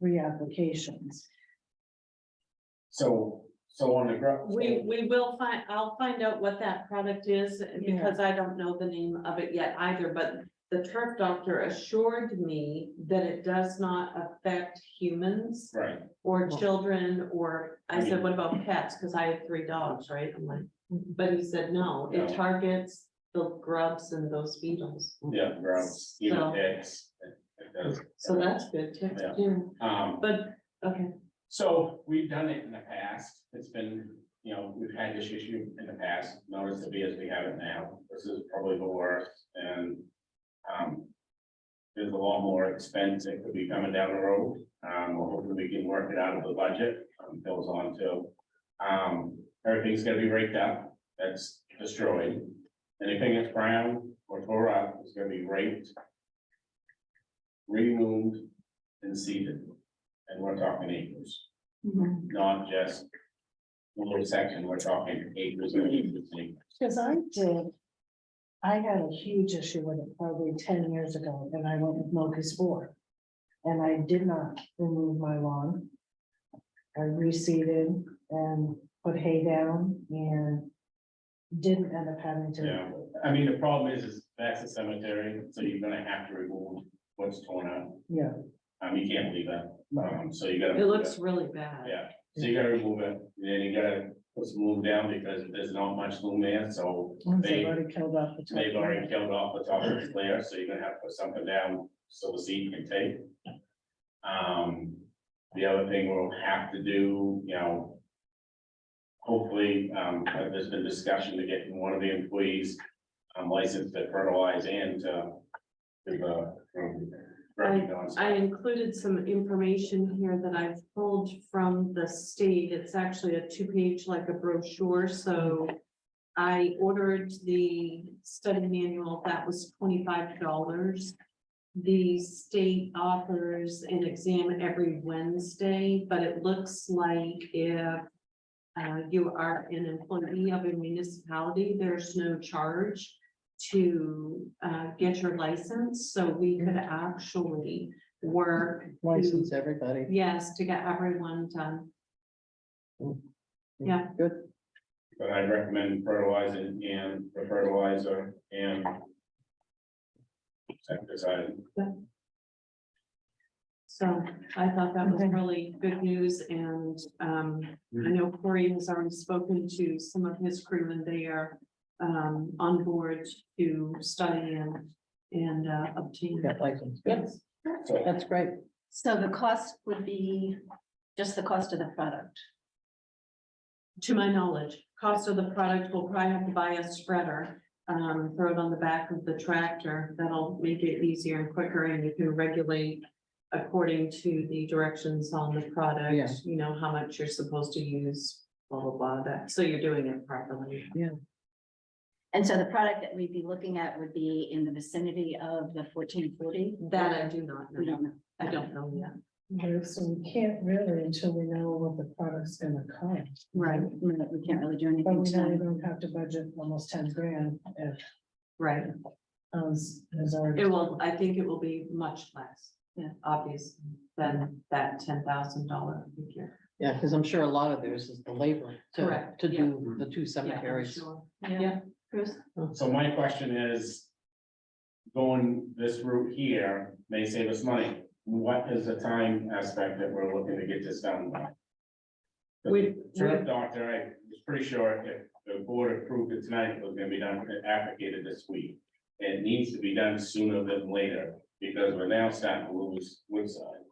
reapplications. So on the grub. We will find, I'll find out what that product is because I don't know the name of it yet either, but the turf doctor assured me that it does not affect humans Right, or children, or I said, what about pets? Cause I have 3 dogs, right? I'm like, but he said, no, No. it targets the grubs and those beetles. yeah, grubs, even So- eggs. It does. So that's good to Yeah. do. Um, But Okay, So we've done it in the past. It's been, you know, we've had this issue in the past, not as severe as we have it now. This is probably the worst and, there's a lot more expense that could be coming down the road. Hopefully we can work it out of the budget, Bill's on too. Everything's gonna be raked up, that's destroyed. Anything that's brown or tore up is gonna be raked, removed and seeded. And we're talking acres, not just a little section, we're talking acres and acres and acres. Because I had a huge issue with it probably 10 years ago, and I went with Locust 4. And I did not remove my lawn. I reseeded and put hay down and didn't end up having to. Yeah, I mean, the problem is that's a cemetery, so you're gonna have to remove what's torn up. Yeah. You can't leave that, so you gotta. it looks really bad. Yeah, so you gotta remove it, and then you gotta put some loom down because there's not much loom there, so Once they- I've already killed off the top. they've already killed off the top of the layer, so you're gonna have to put something down so the seed can take. The other thing we'll have to do, you know. Hopefully, there's been discussion to get one of the employees, licensed to fertilize and to. I included some information here that I've pulled from the state. It's actually a 2-page, like a brochure, so. I ordered the study manual, that was $25. The state offers an exam every Wednesday, but it looks like if. You are an employee of a municipality, there's no charge to get your license, so we could actually work. License everybody. Yes, to get everyone done. Yeah. Good. But I'd recommend fertilizing and the fertilizer and. Insecticide. So I thought that was Okay. really good news, and I know Corey has already spoken to some of his crew, and they are on board to study and obtain. Got license. Good. Yes. So That's great. So the cost would be just the cost of the product. To my knowledge, cost of the product, we'll probably have to buy a spreader, throw it on the back of the tractor. That'll make it easier and quicker, and you can regulate according to the directions on the product, Yeah. you know, how much you're supposed to use, blah, blah, blah, that, so you're doing it properly. And so the product that we'd be looking at would be in the vicinity of the 1440? That I do not We know. don't know. I don't know yet. Okay, so we can't really until we know what the product's gonna cost. Right, We can't really do But anything we know we tonight. don't have to budget almost 10 grand if, right. there's already. It will, I think it will be much less. Yeah. Obviously, than that $10,000 figure. Yeah, because I'm sure a lot of theirs is the labor Correct, to yeah. do the two Yeah, I'm cemeteries. sure. Yeah. Bruce? So my question is. Going this route here may save us money. What is the time aspect that we're looking to get this done by? We- Sure, doctor, I was pretty sure if the board approved it tonight, it was gonna be done, applicated this week. It needs to be done sooner than later, because we're now starting to lose Woodside.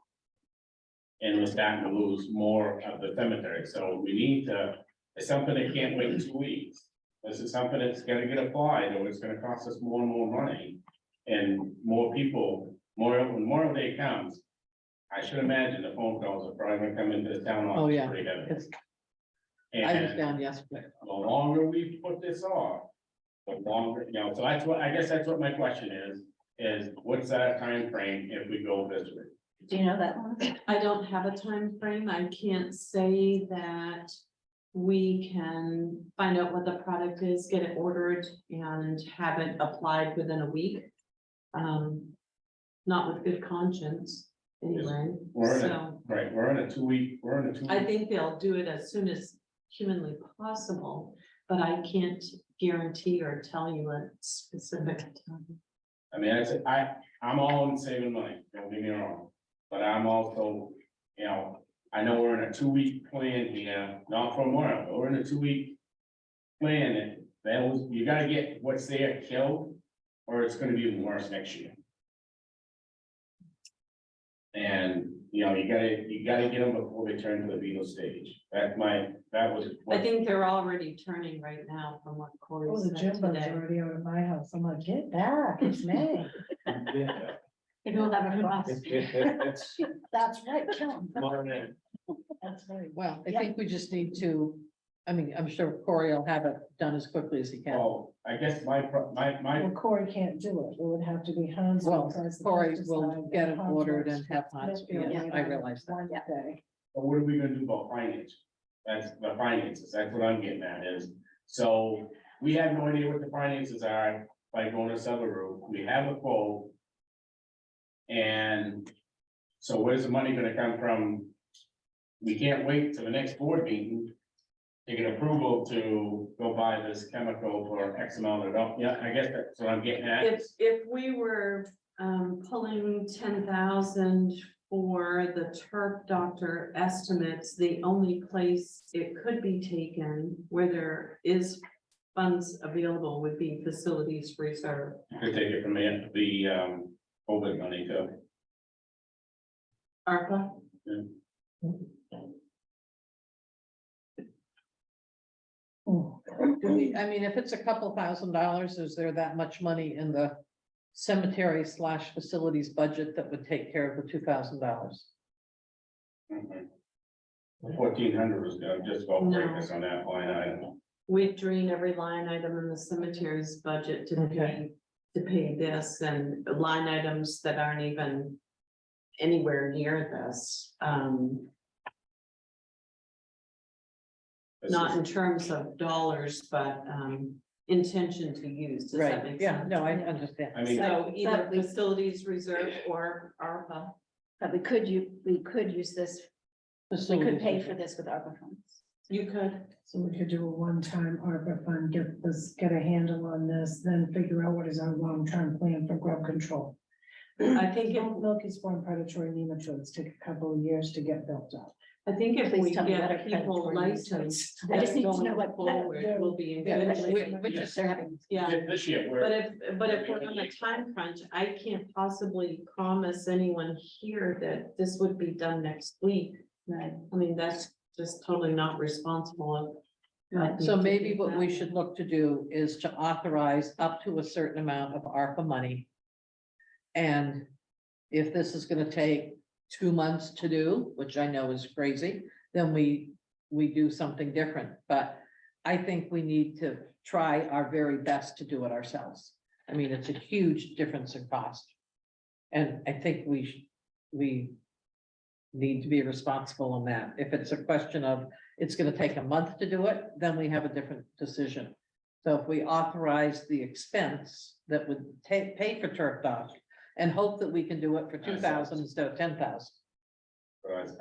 And we're starting to lose more of the cemetery, so we need to, it's something that can't wait 2 weeks. This is something that's gonna get applied, or it's gonna cost us more and more money. And more people, when more of day comes, I should imagine the phone calls are probably gonna come into the town Oh, office yeah. pretty heavy. It's, I was And down yesterday. the longer we put this off, the longer, you know, so that's what, I guess that's what my question is what's that time frame if we go this way? Do you know that one? I don't have a time frame. I can't say that we can find out what the product is, get it ordered and have it applied within a week. Not with good conscience, anyway, We're in a, so right, we're in a 2 week, I think they'll do it as soon as humanly possible, but I can't guarantee or tell you a specific time. I mean, I'm all in saving money, don't get me wrong, but I'm also, you know, I know we're in a 2 week plan here, not for a while, but we're in a 2 week. Plan and you gotta get what's there killed, or it's gonna be even worse next year. And, you know, you gotta get them before they turn to the beetle stage. That was. I think they're already turning right now from what Corey Oh, the said gym bug's today. already out of my house. I'm like, get back, it's May. Maybe we'll have a frost. That's right, kill 'em. Tomorrow night. That's right. Well, I Yeah. think we just need to, I mean, I'm sure Corey will have it done as quickly as he can. Well, I guess my, Well, Corey can't do it. It would have to be Hans. who Well, decides the Corey pesticide, will get it Hans ordered works and have Hans, Smithfield yeah, right I on realize that. one day. but what are we gonna do about finance? That's the finances, that's what I'm getting at is, so we have no idea what the finances are by going to Subaru, we have a quote. And so where's the money gonna come from? We can't wait till the next board meeting to get approval to go buy this chemical for X amount of dollars. Yeah, I guess that's what I'm getting at. If we were pulling 10,000 for the turf doctor estimates, the only place it could be taken where there is funds available would be facilities reserve. You could take it from the COVID money too. ARPA, Oh, Do we, I mean, if it's a couple $1,000s, is there that much money in the cemetery / facilities budget that would take care of the $2,000? 1,400 was gonna just about break us on that line item. we drain every line item in the cemetery's budget to Okay. pay this, and line items that aren't even anywhere near this. This Not is- in terms of dollars, but intention to use. Does that Right, make yeah, sense? no, I understand. I mean, So either But we- facilities reserve or ARPA. But we could use this, we could pay for this with ARPA funds. You could. So we could do a one-time ARPA fund, get a handle on this, then figure out what is our long-term plan for grub control. I think if, Milky's born predatory nematodes take a couple of years to get built up. if Please we tell me what get are people predatory licensed. I just need to know going what- Forward, we'll be in Yeah, good which- shape. which is- They're having, Yeah, This year, but if we're on a time crunch, I can't possibly promise anyone here that this would be done next week. right, I mean, that's just totally not responsible. right. So maybe what we should look to do is to authorize up to a certain amount of ARPA money. And if this is gonna take 2 months to do, which I know is crazy, then we do something different. But I think we need to try our very best to do it ourselves. I mean, it's a huge difference in cost. And I think we need to be responsible on that. If it's a question of, it's gonna take a month to do it, then we have a different decision. So if we authorize the expense that would pay for turf dog and hope that we can do it for 2,000 instead of 10,000. I was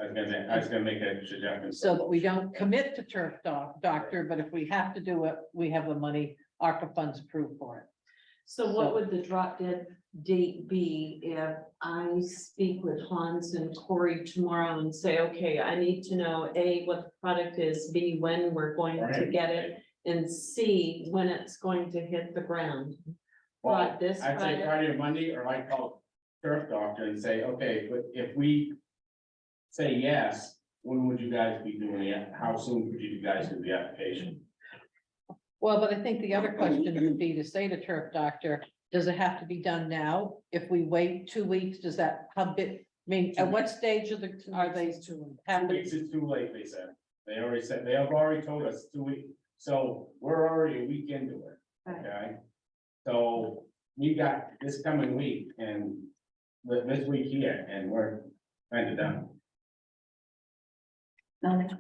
gonna make a suggestion. So that we don't commit to turf doctor, but if we have to do it, we have the money, ARPA funds approved for it. So what would the drop dead date be if I speak with Hans and Corey tomorrow and say, okay, I need to know, A, what the product is, B, when we're going to Right. get it, and C, when it's going to hit the ground. Well, But this I'd say Friday, Friday or Monday, or I call turf doctor and say, okay, but if we say yes, when would you guys be doing it? How soon would you guys do the application? Well, but I think the other question would be to say to turf doctor, does it have to be done now? If we wait 2 weeks, does that, how big, I mean, at what stage of are they 2 happening? weeks is too late, they said. They have already told us 2 weeks, so we're already a week into it, okay? So we got this coming week and this week here, and we're kind of done.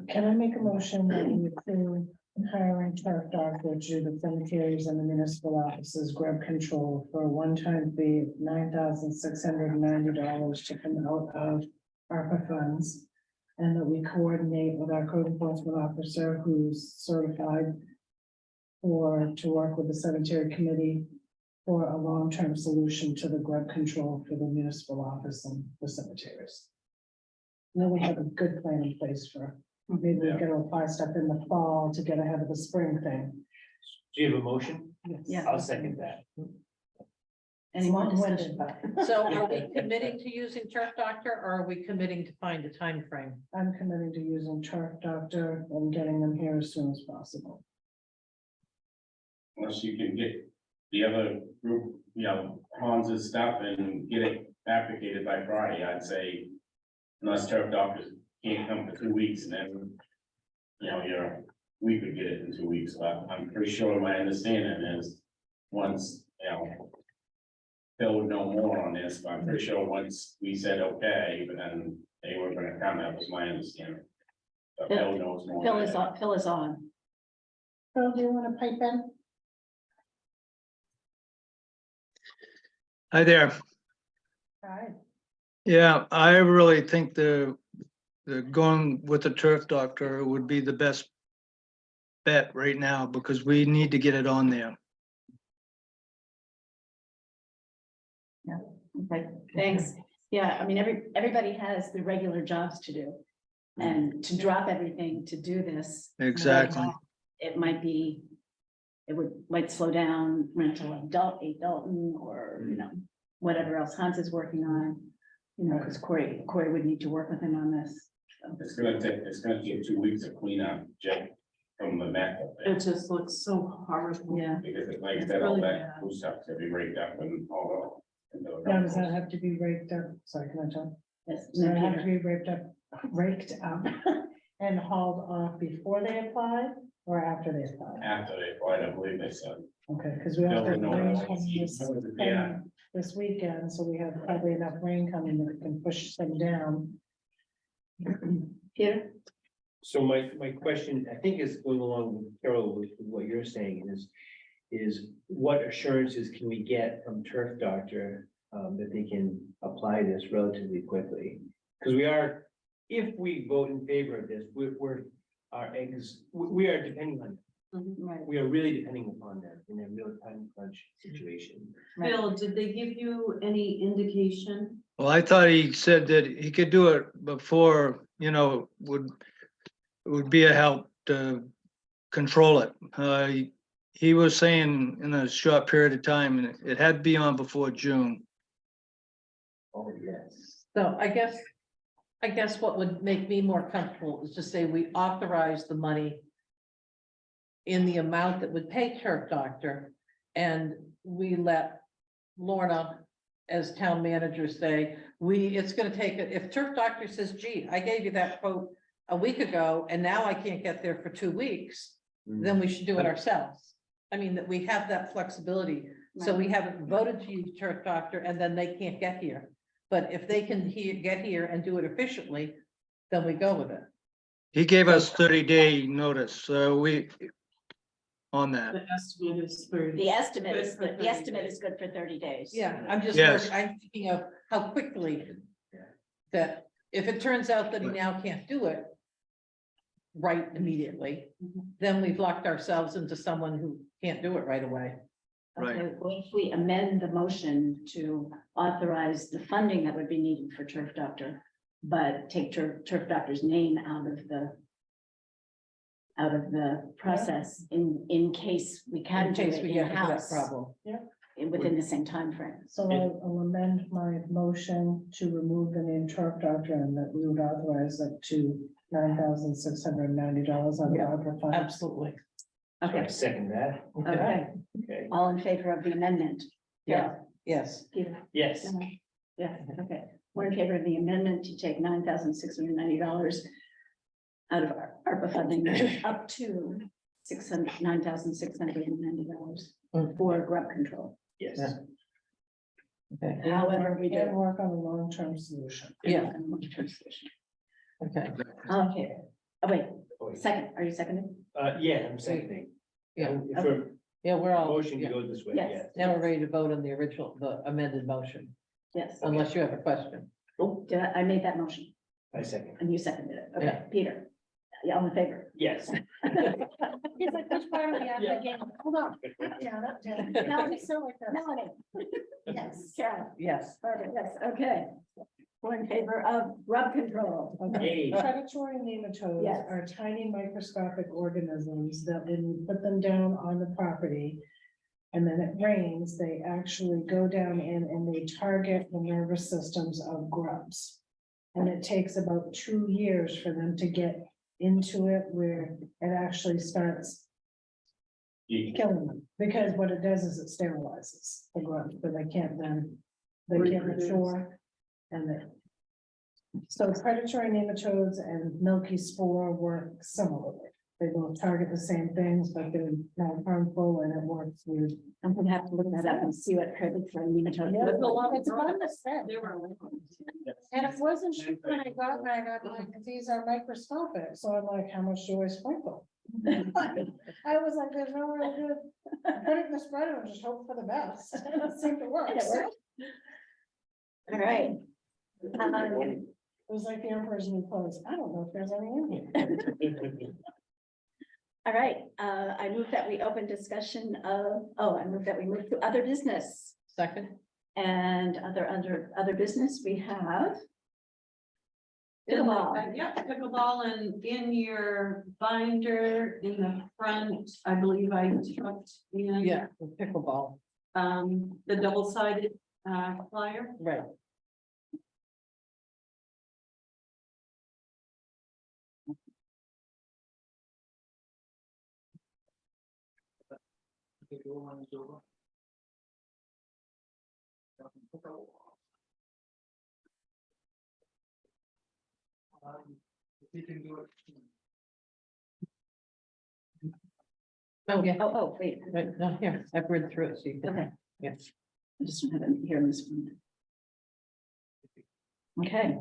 Can I make a motion that we approve hiring turf doctor to do the cemeteries and the municipal offices grub control for a one-time fee of $9,690 to come out of ARPA funds? And that we coordinate with our code enforcement officer who's certified to work with the cemetery committee for a long-term solution to the grub control for the municipal office and the cemeteries. Now we have a good plan in place for, maybe we're gonna apply stuff in the fall to get ahead of the spring thing. Do you have a motion? Yeah. I'll second that. Any more Long-winded, discussion? but So are we committing to using Turf Doctor or are we committing to find a time frame? I'm committing to using Turf Doctor and getting them here as soon as possible. Unless you can get the other group, Hans's stuff and get it applicated by Friday, I'd say. Unless turf doctors can't come for 2 weeks and then, we could get it in 2 weeks, but I'm pretty sure my understanding is, once, Phil would know more on this, but I'm pretty sure once we said okay, but then they were gonna come, that was my understanding. But Phil knows more. Phil is on, Phil is on. Phil, do you want to pipe in? Hi there. Hi. Yeah, I really think the going with the turf doctor would be the best bet right now because we need to get it on there. Okay, thanks. Yeah, I mean, everybody has the regular jobs to do. And to drop everything to do this. Exactly. It might be, might slow down rental of Dalton or, whatever else Hans is working on. Because Corey would need to work with him on this. So. It's gonna take 2 weeks to clean up, Jake, from the meth up there. It just looks so horrible. Yeah, Because like I It's said, all really that bad. blue stuff's gonna be raked up and all the. Now, does that have to be raked up? Sorry, can I tell? yes, Does that have to Peter. be raked up and hauled off before they apply or after they apply? After they applied, I believe they said. Okay, because we Bill also would have know rain that. coming Yeah. this weekend, so we have probably enough rain coming that can push them down. Peter? So my question, I think is going along with Carol, with what you're saying is what assurances can we get from Turf Doctor that they can apply this relatively quickly? Because if we vote in favor of this, we are depending on, Right. we are really depending upon them in a real time crunch situation. Phil, did they give you any indication? Well, I thought he said that he could do it before, would be a help to control it. He was saying in a short period of time, and it had to be on before June. Oh, yes. So I guess what would make me more comfortable is to say we authorize the money in the amount that would pay Turf Doctor, and we let Lorna, as town manager, say, it's gonna take it, if Turf Doctor says, gee, I gave you that quote a week ago, and now I can't get there for 2 weeks, then we should do it ourselves. I mean, that we have that flexibility, so we haven't voted to use Turf Doctor, and then they can't get here. But if they can get here and do it efficiently, then we go with it. He gave us 30-day notice, on that. The estimate is for. The estimate Good is, for 30 days. good for 30 days. Yeah, I'm just, Yes. I'm thinking of how quickly that, if it turns out that he now can't do it right immediately, then we've locked ourselves into someone who can't do it right away. Right. Okay, well, if we amend the motion to authorize the funding that would be needed for Turf Doctor, but take Turf Doctor's name out of the process in case we can In do case it we get into that in-house problem. within the same time frame. So I'll amend my motion to remove the name Turf Doctor and that we would authorize up to $9,690 on the Yeah, ARPA funds. Absolutely. I Okay, second that. okay, Okay. all in favor of the amendment? Yeah. Yes. Peter? Yes. Yeah, okay. We're in favor of the amendment to take $9,690 out of our ARPA funding up to $9,690 for grub control. Yes. Yeah. Okay. However, we And do. work on a long-term solution. Yeah. Okay. Okay, oh, wait, second, are you seconding? Yeah, I'm seconding. Yeah. If we're Yeah, we're all, motion to yeah. go this way, Yes. yes. Now we're ready to vote on the amended motion, Yes, unless you have a question. I made that motion I second. and you seconded it. Okay, Yeah. Peter, yeah, all in favor? Yes. He's like, which part of the application? Hold on. Yeah, that, now it's so like that. Melanie? Yes, Carol, Yes. perfect, yes, okay. We're in favor of grub control. Yay. Predatory nematodes Yes. are tiny microscopic organisms that when you put them down on the property and then it rains, they actually go down in and they target the nervous systems of grubs. And it takes about 2 years for them to get into it where it actually starts killing them. Because what it does is it sterilizes the grubs, but they can't mature. And it. So predatory nematodes and milky spore work similarly. They both target the same things, but they're not harmful and it works with. I'm gonna have to look that up and see what predatory nematode. Yeah, is. it's fun to say. And it wasn't cheap when I got like, these are microscopic, so I'm like, how much do I sprinkle? I was like, there's no real good, put it in the spreader and just hope for the best. It seemed to work. It worked. All right. It was like the emperor's new clothes. I don't know if there's any in here. All right, I move that we open discussion of, I move that we move to other business. Second, And other business, we have. Pickleball. Yep, pickleball and in your binder in the front, I believe I tucked in. yeah, the pickleball, The double-sided flyer. right. Oh, yeah, Wait, right, no, here, I've read through it, so you okay, can, yes. I just don't have it here in this one. Okay,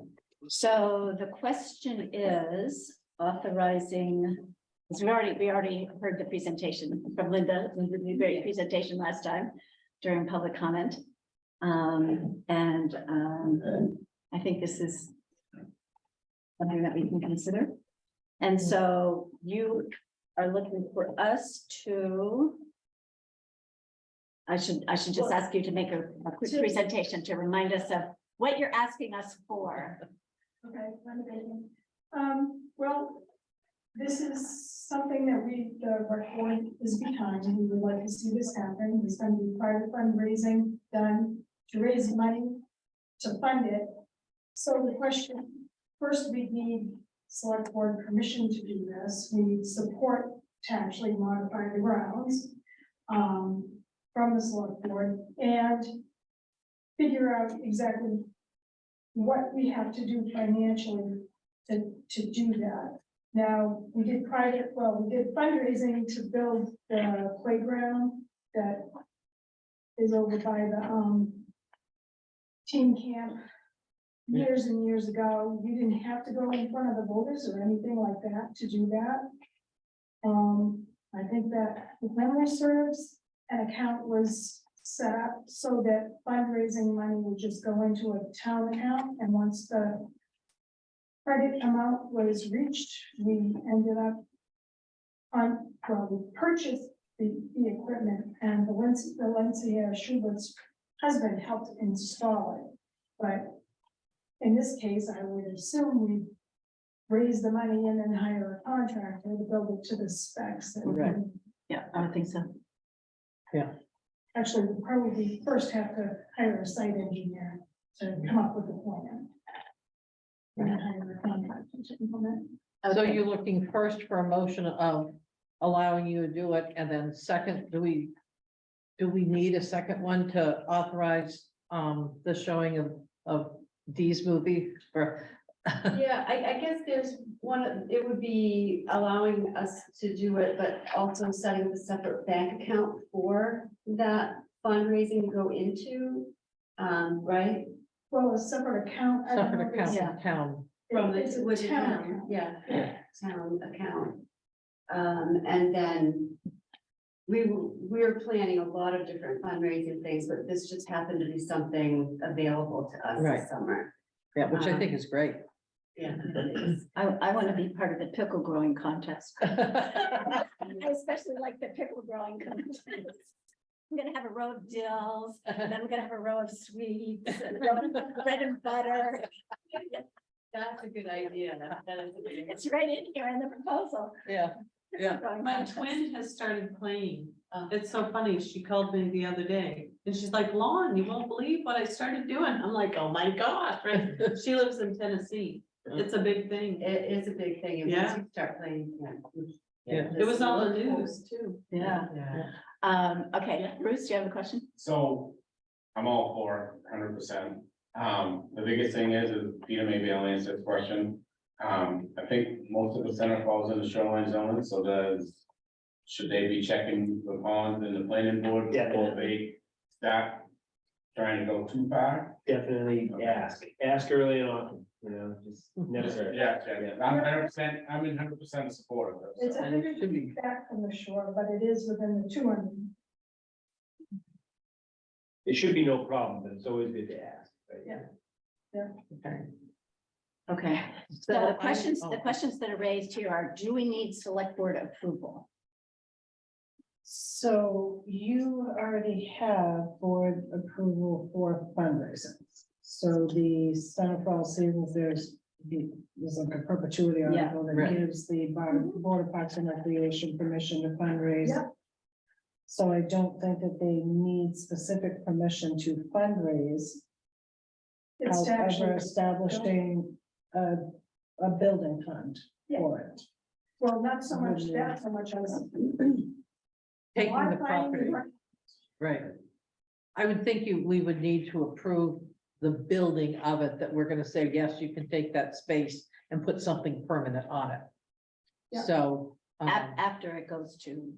so the question is authorizing, because we already heard the presentation from Linda, the Newberry presentation last time during public comment. I think this is something that we can consider. And so you are looking for us to. I should just ask you to make a quick presentation to remind us of what you're asking us for. Okay, well, this is something that the board is behind, and we would like to see this happen. There's going to be private fundraising done to raise money to fund it. So the question, first, we need select board permission to do this. We need support to actually modify the grounds from the select board and figure out exactly what we have to do financially to do that. Now, we did fundraising to build the playground that is over by the teen camp. Years and years ago, you didn't have to go in front of the voters or anything like that to do that. I think that if memory serves, an account was set up so that fundraising money would just go into a town account, and once the credit amount was reached, we ended up we purchased the equipment, and the Valencia Schubert's husband helped install it. But in this case, I would assume we raise the money and then hire a contractor to build it to the specs. that we- Right. Yeah, I think so. Actually, we'll probably first have to hire a site engineer to come up with a plan. And then hire a contractor to implement. So you're looking first for a motion of allowing you to do it, and then second, do we need a second one to authorize, the showing of Dee's movie or? Yeah, I guess there's one, it would be allowing us to do it, but also setting a separate bank account for that fundraising to go into. Right? Well, a separate account. I don't know Separate if it's- account in town, From It's a with the town town, account. yeah, town account. And then we're planning a lot of different fundraising things, but this just happened to be something available to us Right. this summer. yeah, which I think is great. Yeah. it is. I want to be part of the pickle growing contest. I especially like the pickle growing contest. I'm gonna have a row of dills, and then I'm gonna have a row of sweets, and a row of bread and butter. That's a good idea. That is a good idea. It's right in here in the proposal. Yeah, yeah. Growing My contest. twin has started playing It's so funny. She called me the other day and she's like, Lon, you won't believe what I started doing. I'm like, oh my gosh, right? She lives in Tennessee. It's a big thing. It is a big thing, and once you start playing, Yeah. It was on the news too. Yeah. Okay, Bruce, do you have a question? So I'm all for 100%. The biggest thing is Peter, maybe I'll answer this question. I think most of the center falls in the shoreline zone, so should they be checking the ponds and the planning board before Definitely. they start trying to go too far? Definitely ask early and often, just never hurt. Yeah, I'm 100%, I'm in 100% support of this. It's so. 100 feet back from the shore, but it is within the 200. It should be no problem, but it's always good to ask. Right? Okay. Okay, so So the questions that are raised here are, do we need select board approval? So you already have board approval for fundraising. So the Center for All Seasons, there's like a perpetuity article that right. gives the Board of Parks and Recreation permission to fundraise. Yep. So I don't think that they need specific permission to fundraise. It's to However, actually, establishing a building fund for it. well, not so much that, so much as. Taking the modifying property, right. I would think we would need to approve the building of it, that we're gonna say, yes, you can take that space and put something permanent on it. Yeah. So. After it goes to,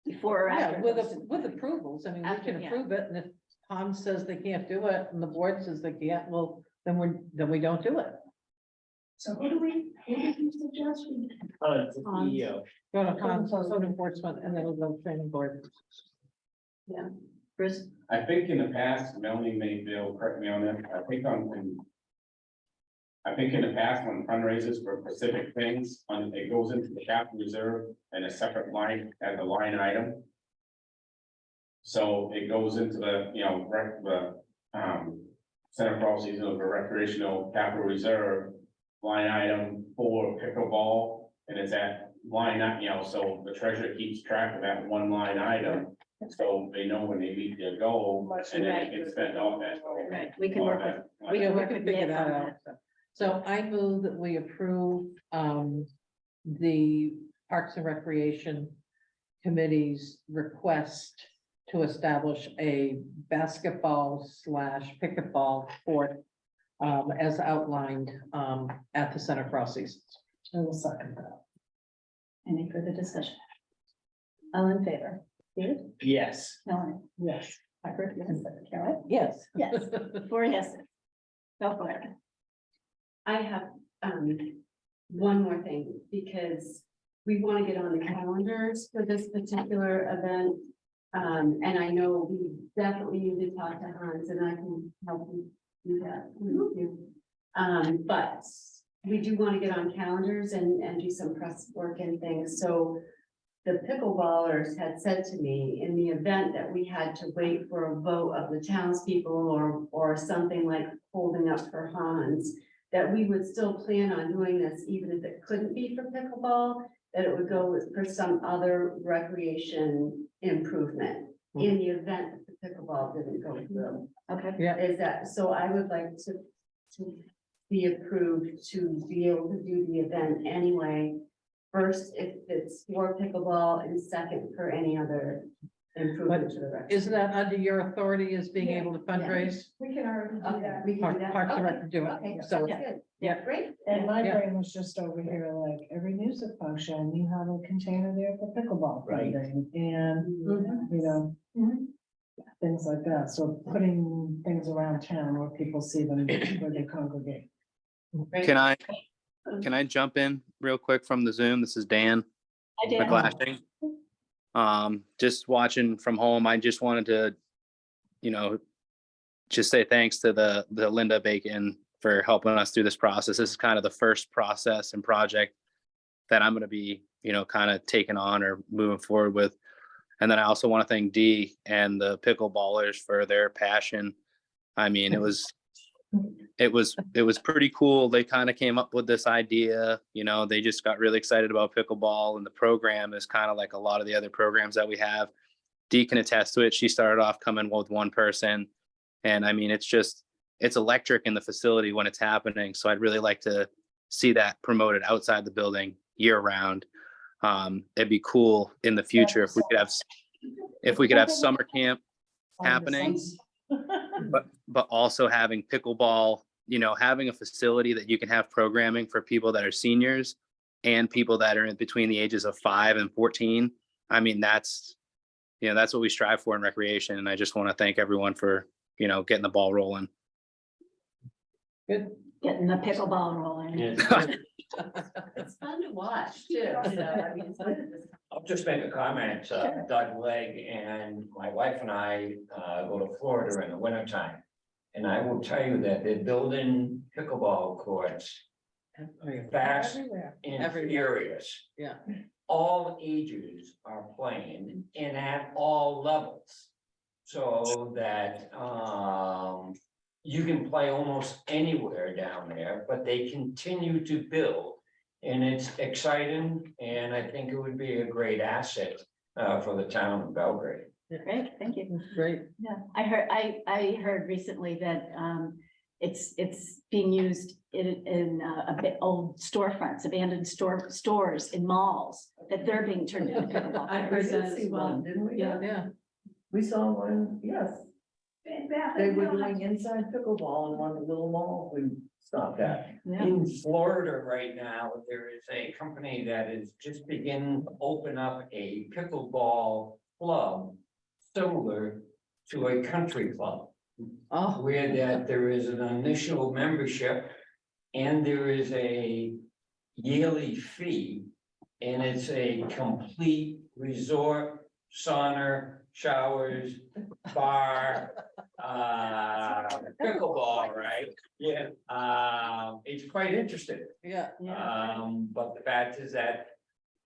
before or Yeah, after? it with, goes to- with approvals, I mean, we After, can yeah. approve it, and if Tom says they can't do it, and the board says they can't, well, then we don't do it. So who do you suggest? It's the CEO. Go to code enforcement, and then it'll go to planning board. Bruce? I think in the past, Melanie may feel, correct me on that, I think in the past, when fundraisers for specific things, it goes into the capital reserve and a separate line as a line item. So it goes into the, Center for All Seasons of the recreational capital reserve line item for pickleball, and it's at line, so the treasurer keeps track of that one line item. So they know when they meet their goal, and then it gets spent off that. goal. Right, we can work with, we Yeah, can we work can with figure Nick that on out. that. So I move that we approve, the Parks and Recreation Committee's request to establish a basketball / pickleball court, as outlined, at the Center for All Seasons. I will second that. Any further discussion? All in favor? David? Yes. Melanie? Yes. Harper? Yes. Caroline? Yes. Yes. 4 yeses. Go for it. I have, one more thing, because we want to get on the calendars for this particular event. And I know we definitely need to talk to Hans, and I can help you do that. with you. But we do want to get on calendars and do some press work and things, so the pickleballers had said to me, in the event that we had to wait for a vote of the townspeople or something like holding up for Hans, that we would still plan on doing this, even if it couldn't be for pickleball, that it would go for some other recreation improvement in the event that the pickleball didn't go through. Okay. Yeah, Is that, so I would like to be approved to be able to do the event anyway. First, if it's for pickleball, and second for any other improvement to the rec. isn't that under your authority as being Yeah. able to fundraise? We can already do Okay, that. we can do that. Parks and Okay. Rec can do Okay, it, sounds so, good. yeah. Great. And my Yeah. brain was just over here, like, every music function, you have a container there for pickleball Right. funding, and, Mhm. you know, Mhm. things like that, so putting things around town where people see them, where they congregate. Can I jump in real quick from the Zoom? This is Dan I did. McGlashing. Just watching from home, I just wanted to, just say thanks to the Linda Bacon for helping us through this process. This is kind of the first process and project that I'm going to be, kind of taking on or moving forward with. And then I also want to thank Dee and the pickleballers for their passion. I mean, it was pretty cool. They kind of came up with this idea, they just got really excited about pickleball, and the program is kind of like a lot of the other programs that we have. Dee can attest to it. She started off coming with one person. And I mean, it's electric in the facility when it's happening. So I'd really like to see that promoted outside the building year round. It'd be cool in the future if we could have summer camp happening, but also having pickleball, having a facility that you can have programming for people that are seniors and people that are in between the ages of 5 and 14. I mean, that's what we strive for in recreation. And I just want to thank everyone for, getting the ball rolling. Good. Getting the pickleball rolling. Yes. It's fun to watch too, I mean, it's fun to just- I'll just make a comment. Doug Legg and my wife and I go to Florida in the wintertime. And I will tell you that they're building pickleball courts fast and Everywhere. furious. Yeah. All ages are playing and at all levels. So that you can play almost anywhere down there, but they continue to build. And it's exciting, and I think it would be a great asset for the town of Belgrade. Great, thank you. Great. Yeah, I heard recently that it's being used in a bit old storefronts, abandoned stores in malls, that they're being turned into pickleball. I heard that as See well. one, didn't we? Yeah. We saw one, yes. They were doing inside pickleball in one of the little malls we stopped at. Yeah. In Florida right now, there is a company that is just beginning to open up a pickleball club similar to a country club, Oh, where that there is an initial membership and there is a yearly fee, and it's a complete resort, sauna, showers, bar, pickleball, right? Yeah, it's quite interesting. yeah, But the fact is that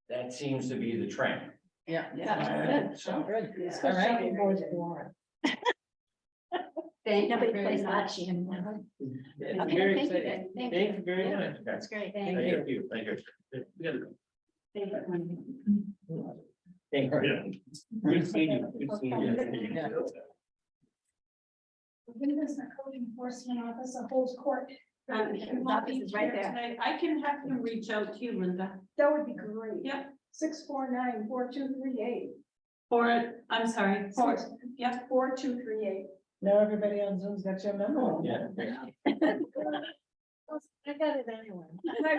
that seems to be the trend. yeah. Yeah, So, Good. It's All for right. shopping boys warrant. Thank you Nobody very plays much. bocce anymore. It's Okay, very thank you, exciting. thank Thank you. you very much. That's great, thank Thank you. you. Thank you. Thank you. Thank you. Good seeing you. Good seeing you. Yeah. There's the code enforcement office, a whole court. His office is right there. Tonight, I can have him reach out to you, Linda. That would be great. Yep. 649-4238. I'm sorry, yeah. 4238. Now everybody on Zoom's got your number. Yeah. I got it anyway. My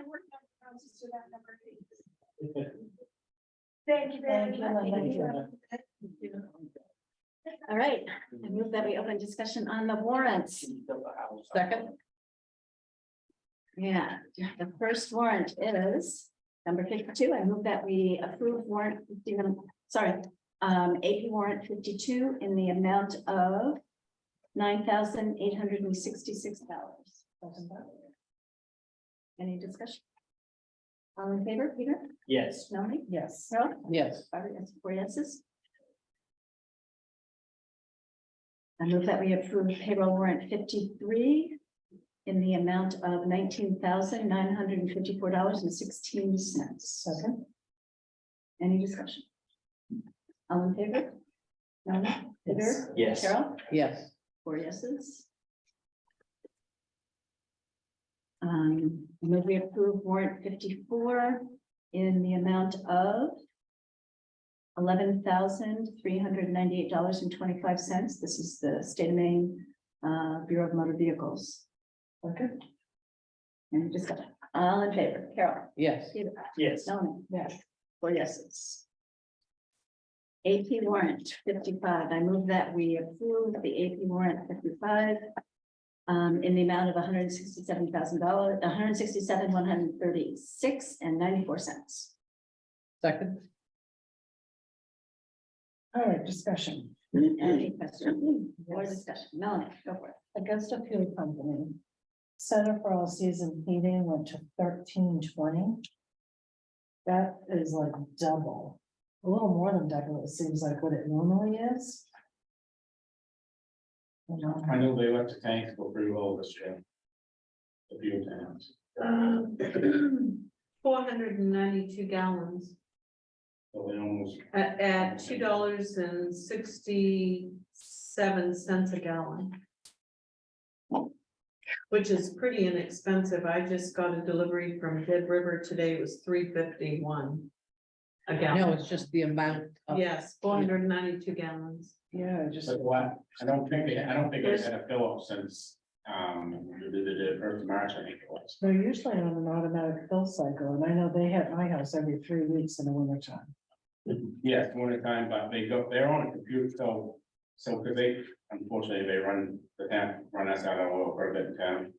work number bounces to that number. Thank you very much. All right, I move that we open discussion on the warrants. Second. Yeah, the first warrant is number 52. I move that we approve warrant 51, AP warrant 52 in the amount of $9,866. Any discussion? All in favor, Peter? Yes. Melanie? Yes. Carol? Yes. Barbara, yes, 4 yeses. I move that we approve payroll warrant 53 in the amount of $19,954.16. Second. Any discussion? All in favor? Melanie? Peter? Yes. Carol? Yes. 4 yeses. I move we approve warrant 54 in the amount of $11,398.25. This is the State of Maine Bureau of Motor Vehicles. Okay. Any discussion? All in favor? Carol? Yes. Peter? Yes. Melanie? Yes. 4 yeses. AP warrant 55. I move that we approve the AP warrant 55 in the amount of $167,000, $167,136.94. Second. All right, discussion. Any question or discussion? Melanie, go for it. Augusta Fuel Company. Center for All Season Heating went to $13.20. That is like double, a little more than double, it seems like what it normally is. You know, I know they let the tanks go pretty well this year. A few times. 492 gallons. So they almost, At $2.67 a gallon. Which is pretty inexpensive. I just got a delivery from Dead River today. It was $3.51 a No, gallon. it's just the amount of. Yes, 492 gallons. Yeah, just. but what, I don't think it's had a fill up since, the first of March, I think it was. They're usually on an automatic fill cycle, and I know they hit my house every 3 weeks in the winter time. Yes, winter time, but they're on a computer, so because they, unfortunately, they run us out of oil for a bit in town.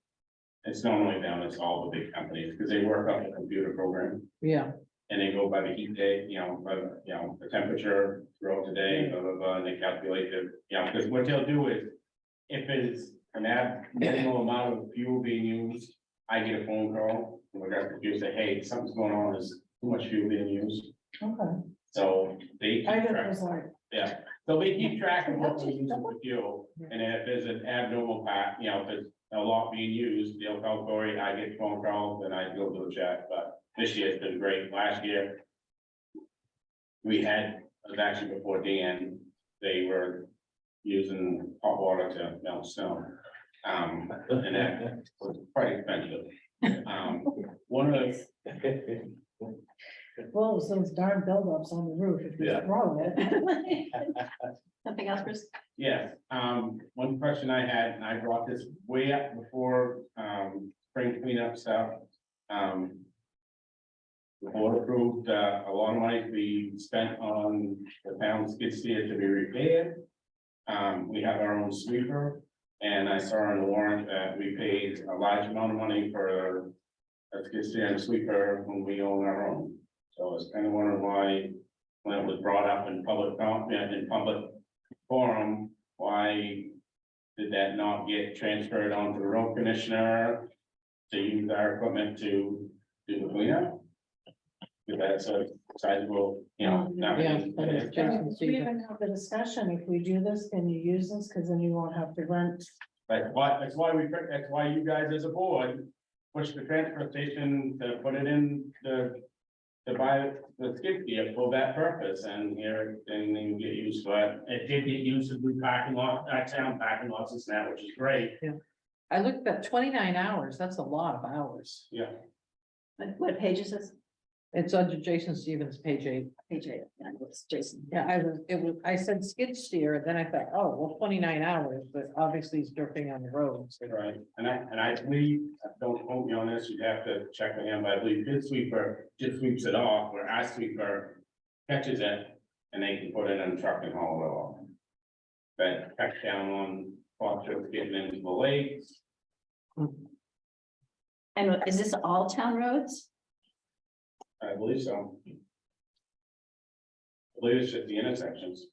It's not only them, it's all the big companies, because they work off the computer program, Yeah, and they go by the heat day, the temperature throughout the day, blah, blah, blah, and they calculate because what they'll do is, if it's an abnormal amount of fuel being used, I get a phone call, and we got the computer, say, hey, something's going on, there's too much fuel being used, Okay. so they I keep just track. was like, Yeah, so they keep track of what we use for fuel, and then if there's an abnormal part, if there's a lot being used, they'll call Cory, I get phone calls, and I go to the chat, but this year's been great. Last year, it was actually before Dan, they were using hot water to melt snow. And that was quite expensive. One of the, well, it was those darn buildups on the roof, if you Yeah. throw it. Something else, Bruce? yes, one question I had, and I brought this way up before, spring cleanup stuff. The board approved, a lot of money to be spent on the town skid steer to be repaired. We have our own sweeper, and I saw on the warrant that we paid a large amount of money for a skid steer and sweeper when we own our own. So I was kind of wondering why, when it was brought up in public forum, why did that not get transferred onto the road commissioner to use our equipment to do the cleanup? Because that's a sizable, not. yeah. But it's Jason We Stevens. even have the discussion, if we do this, can you use this, because then you won't have to rent. That's why you guys as a board push the transfer station to put it in to buy the skid steer for that purpose, and here, and then you get used to it. It did get used to do parking lot, town parking lots and that, which is great. I looked at 29 hours, that's a lot of hours. Yeah, What page is this? It's under Jason Stevens, page 8. Page 8, yeah, it's Jason. Yeah, I said skid steer, and then I thought, oh, well, 29 hours, but obviously he's drifting on the roads. right. And I believe, don't quote me on this, you'd have to check with him, but I believe his sweeper just sweeps it off, where our sweeper catches it, and they can put it in a truck and haul it off. That cuts down on phosphorus getting into the lakes. And is this all town roads? I believe so. I believe it's just the intersections.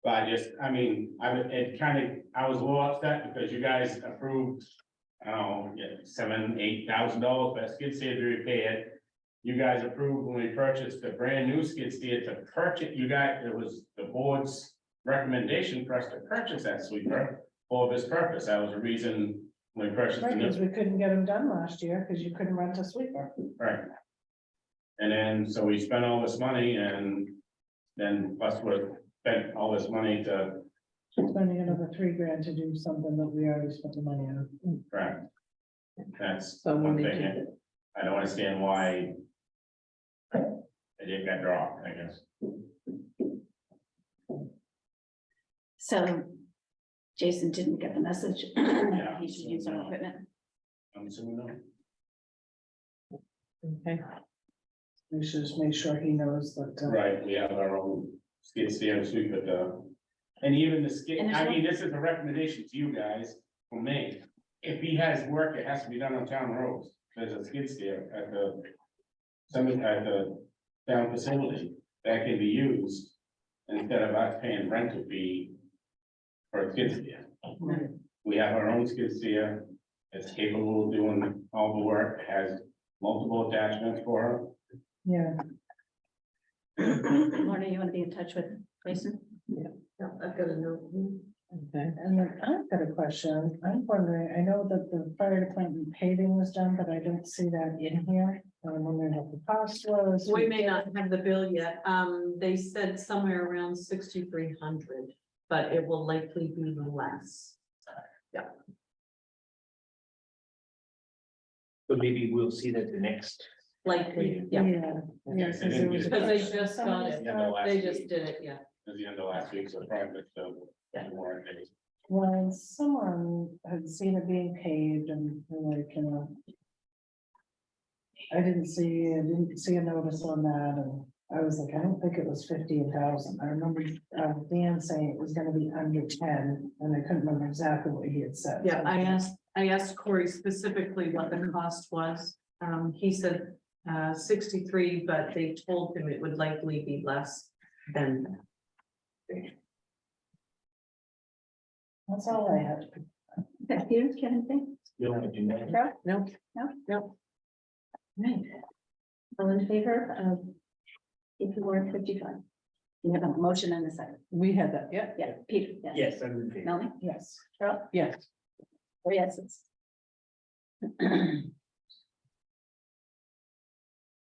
But I was a little upset because you guys approved, I don't know, $7,000-8,000 for a skid steer to repair it. You guys approved when we purchased a brand new skid steer to purchase, it was the board's recommendation for us to purchase that sweeper for this purpose. That was the reason we purchased the Because new, we couldn't get them done last year, because you couldn't rent a sweeper. right? And then, so we spent all this money, and then plus we spent all this money to, Spending another $3,000 to do something that we already spent the money on. correct. That's So we one need thing. to, I don't understand why it didn't get dropped, I guess. So Jason didn't get the message. Yeah. He should use our equipment. I'm assuming no. okay, We should just make sure he knows that. Right, we have our own skid steer and sweep it, and even the skid, And there's I no- mean, this is a recommendation to you guys from me. If he has work, it has to be done on town roads. There's a skid steer at the town facility that can be used instead of us paying rental fee for a skid steer. We have our own skid steer. It's capable of doing all the work, has multiple attachments for her. Yeah, Lorna, you want to be in touch with Jason? Yeah, I've got a note. Okay. And then I've got a question. I'm wondering, I know that the fire department paving was done, but I don't see that in here. I'm wondering what the cost was. We may not have the bill yet. They said somewhere around 6,300, but it will likely be less. So maybe we'll see that the next. Likely, Yeah, yeah. yeah, because there was a Because they question, just got somebody it. Yeah, the last They week. just did it, yeah. At the end of last week, so probably the warrant days. Well, someone had seen it being paved and they're like, you know. I didn't see a notice on that, and I was like, I don't think it was 15,000. I remember Dan saying it was gonna be under 10, and I couldn't remember exactly what he had said. Yeah, I asked Corey specifically what the cost was. He said 63, but they told him it would likely be less than that. That's all I had. Okay, Peter, do you have anything? You don't want to do that. Carol? No, No? no, Right. All in favor of if you were 55? You have a motion and a second. we had that, yeah, Yeah, Peter, yes. Yes, I'm in favor. Melanie? Yes. Carol? yes. Oh, yes, it's.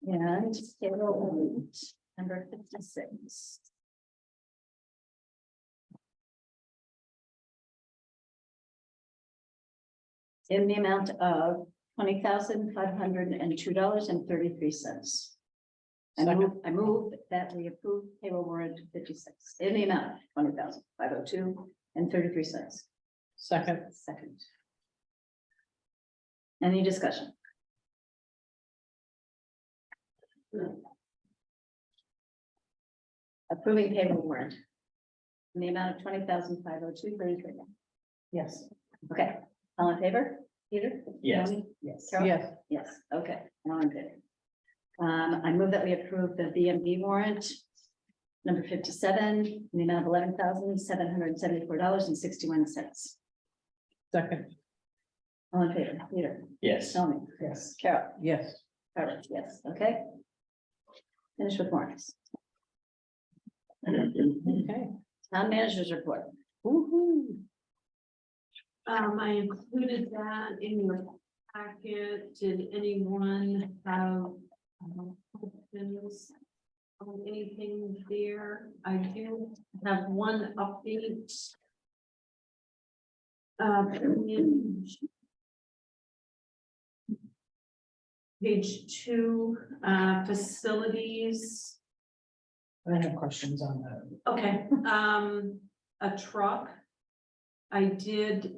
And table number 56. In the amount of $20,502.33. I move that we approve payroll warrant 56 in the amount of $20,502.33. Second, Second. Any discussion? Approving payroll warrant. In the amount of $20,502.33. Yes. Okay, all in favor? Peter? Yes. Melanie? Yes. Carol? yes, Yes, okay, all in favor. I move that we approve the VMB warrant. Number 57, in the amount of $11,774.61. second, All in favor? Peter? Yes. Melanie? Yes. Carol? yes. Carol, yes, okay. Finish with warrants. Okay. Town managers report. Woo-hoo. I included that in your packet. Did anyone have questions on anything there? I do have one update. Page 2, facilities. I have questions on that. Okay, a truck. I did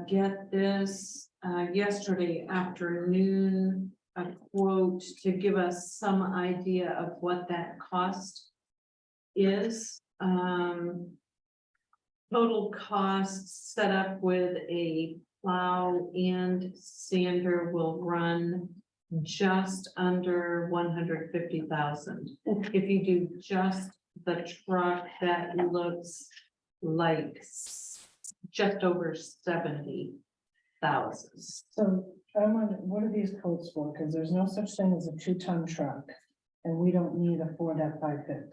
get this yesterday afternoon, a quote to give us some idea of what that cost is. Total cost set up with a plow and sander will run just under 150,000. If you do just the truck, that looks like just over 70,000. So I'm on, what are these quotes for? Because there's no such thing as a 2-ton truck, and we don't need a Ford F-550.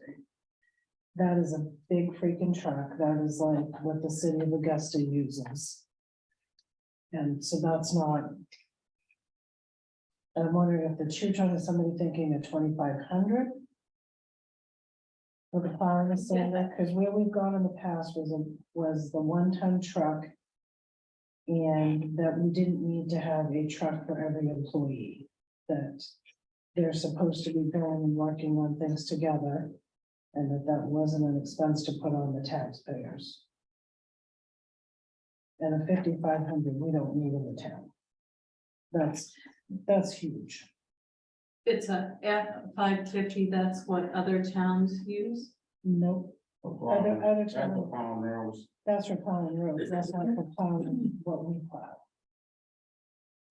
That is a big freaking truck. That is like what the city of Augusta uses. And so that's not. I'm wondering if the 2-ton is somebody thinking of 2,500? For the plow and the sander, because where we've gone in the past was the 1-ton truck. And that we didn't need to have a truck for every employee, that they're supposed to be going and working on things together. And that wasn't an expense to put on the taxpayers. And a 5,500, we don't need in the town. That's huge. It's a F-550, that's what other towns use. Nope, other That's the towns, Palm Rose. that's for plowing roads, that's not for plowing what we plow.